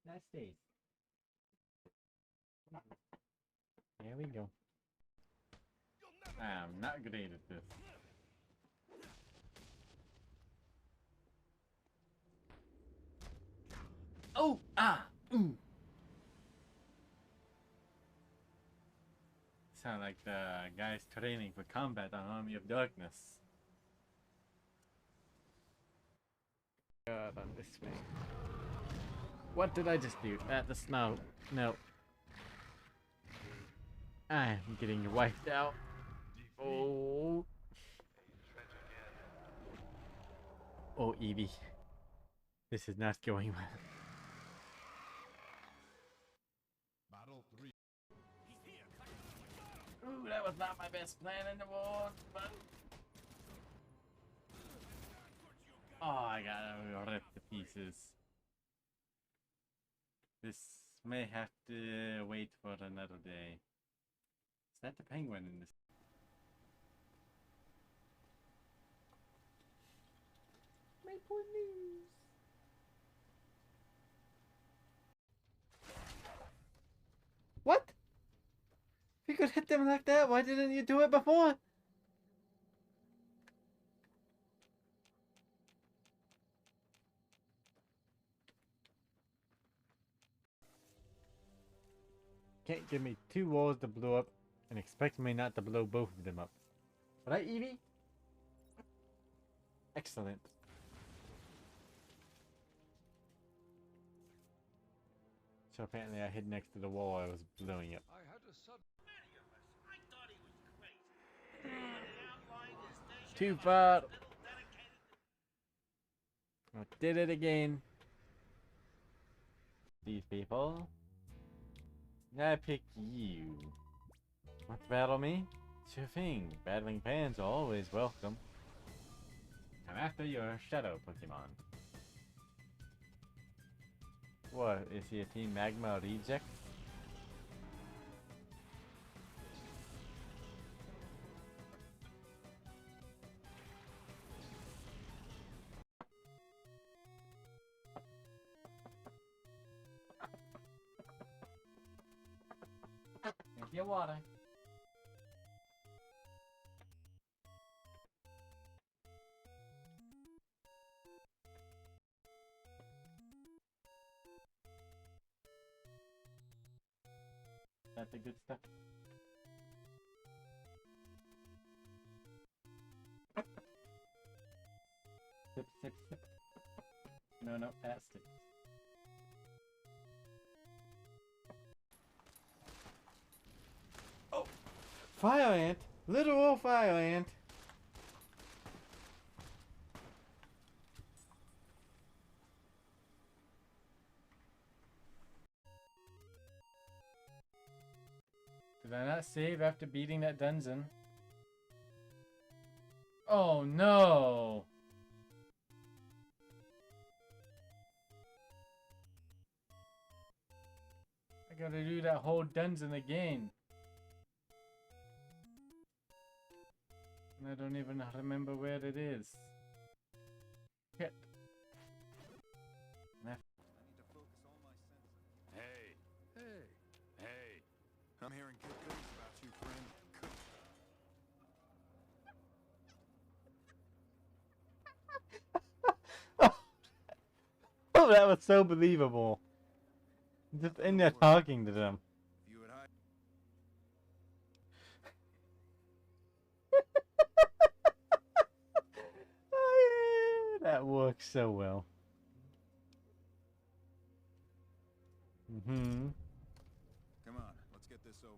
A: That stays. There we go. I am not great at this. Oh! Ah! Ooh! Sound like the guys training for combat on Army of Darkness. God, on this thing. What did I just do? At the snow. No. I'm getting wiped out. Oh. Oh, Evie. This is not going well. Ooh, that was not my best plan in the world, but... Oh, I got ripped to pieces. This may have to wait for another day. Is that the penguin in this? Maple news. What? If you could hit them like that, why didn't you do it before? Can't give me two walls to blow up and expect me not to blow both of them up. Right, Evie? Excellent. So apparently I hid next to the wall I was blowing up. Too far. I did it again. These people. I pick you. Want to battle me? Sure thing. Battling fans are always welcome. I'm after your shadow Pokemon. What, is he a Team Magma reject? Drink your water. That's the good stuff. Sip, sip, sip. No, no, that sticks. Oh! Fire ant! Literal fire ant! Did I not save after beating that dungeon? Oh no! I gotta do that whole dungeon again. And I don't even remember where it is. Shit.
G: Hey. Hey. Hey. I'm hearing good things about you, friend.
A: Oh, that was so believable. Just in there talking to them.
G: You would hide.
A: Oh, yeah, that works so well. Mm-hmm.
G: Come on, let's get this over.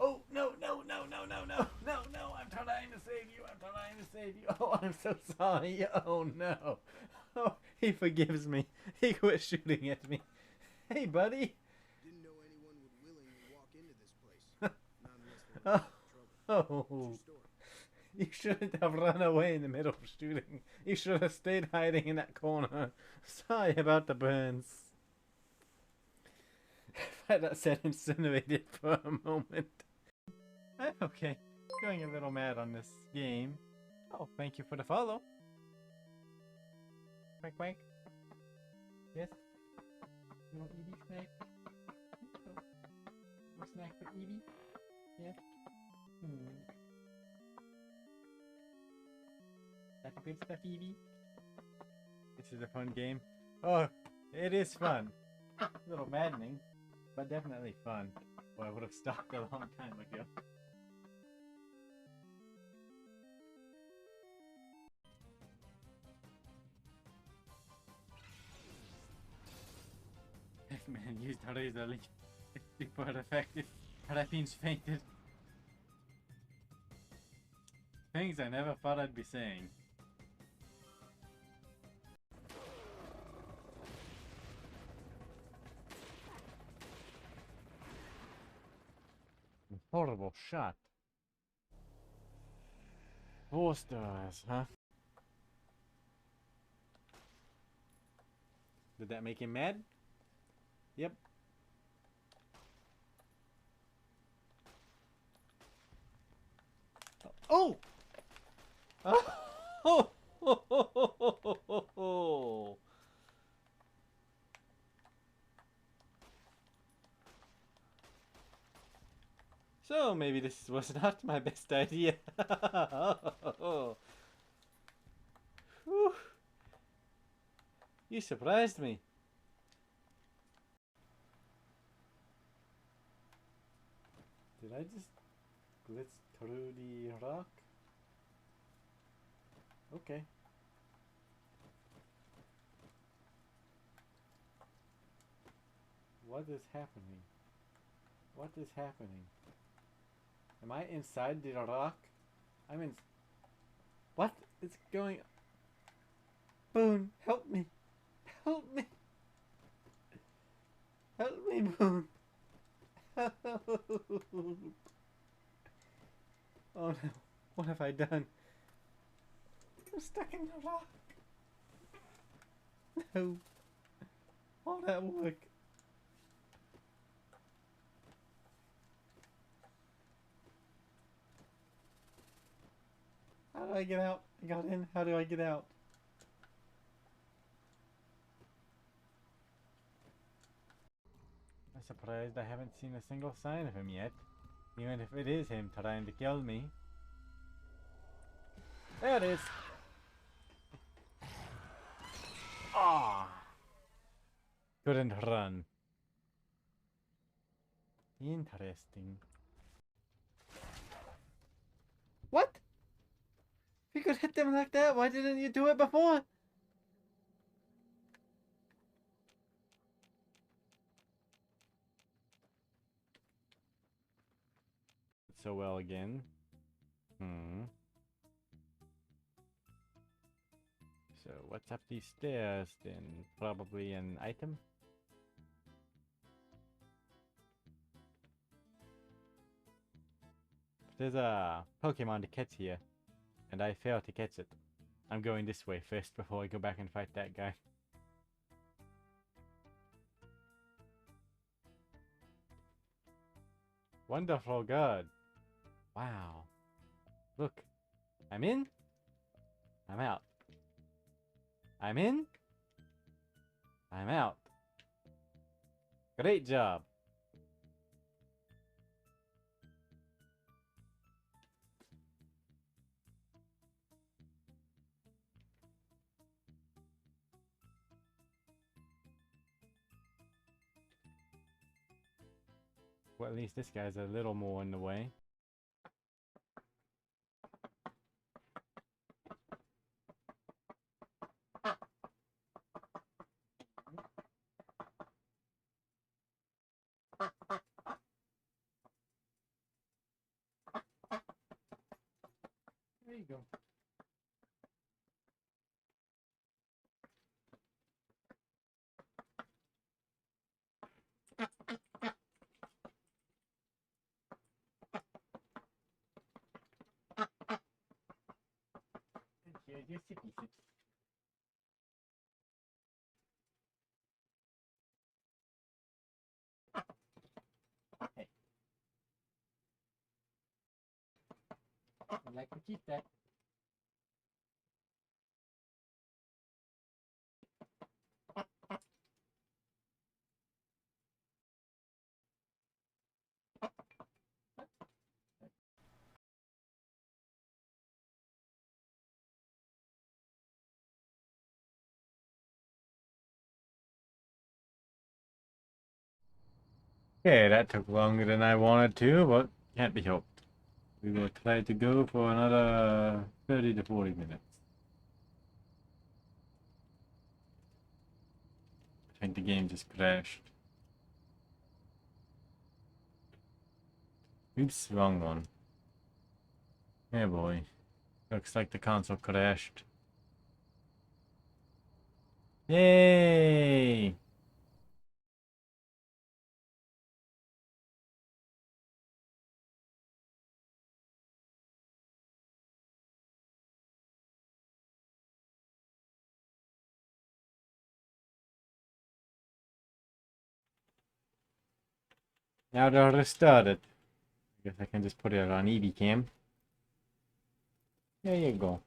A: Oh, no, no, no, no, no. I'm so sorry. Oh no. Oh, he forgives me. He quit shooting at me. Hey, buddy.
H: Didn't know anyone would willingly walk into this place. Not unless they were in trouble.
A: Oh,
H: What's your story?
A: you shouldn't have run away in the middle of shooting. You should have stayed hiding in that corner. Sorry about the burns. If I had not said incinerated for a moment. Okay, going a little mad on this game. Oh, thank you for the follow. Quack quack. Yes? You want Evie snack? No snack for Evie? Yes? That's good stuff, Evie. This is a fun game. Oh, it is fun. A little maddening, but definitely fun. Well, I would have stopped a long time ago. If man used a razor leaf, it's super effective. Harapin's fainted. Things I never thought I'd be saying. Horrible shot. 4 stars, huh? Did that make him mad? Yep. Oh! Oh! Oh! So maybe this was not my best idea. Whew. You surprised me. Did I just glitch through the rock? Okay. What is happening? What is happening? Am I inside the rock? I'm in... What is going... Boone, help me! Help me! Help me, Boone! Help! Oh no, what have I done? I'm stuck in the rock! No! All that work! How do I get out? I got in. How do I get out? I'm surprised I haven't seen a single sign of him yet. Even if it is him trying to kill me. There it is! Ah! Couldn't run. Interesting. What? If you could hit them like that, why didn't you do it before? So well again. So what's up these stairs then? Probably an item? There's a Pokemon to catch here, and I failed to catch it. I'm going this way first before I go back and fight that guy. Wonderful God. Wow. Look. I'm in. I'm out. I'm in. I'm out. Great job. Well, at least this guy's a little more in the way. There you go. your sippy sips. Hey. I like to keep that. Okay, that took longer than I wanted to, but can't be helped. We will try to go for another 30 to 40 minutes. I think the game just crashed. Oops, wrong one. Yeah, boy. Looks like the console crashed. Yay! Now to restart it. I guess I can just put it on EB cam. There you go.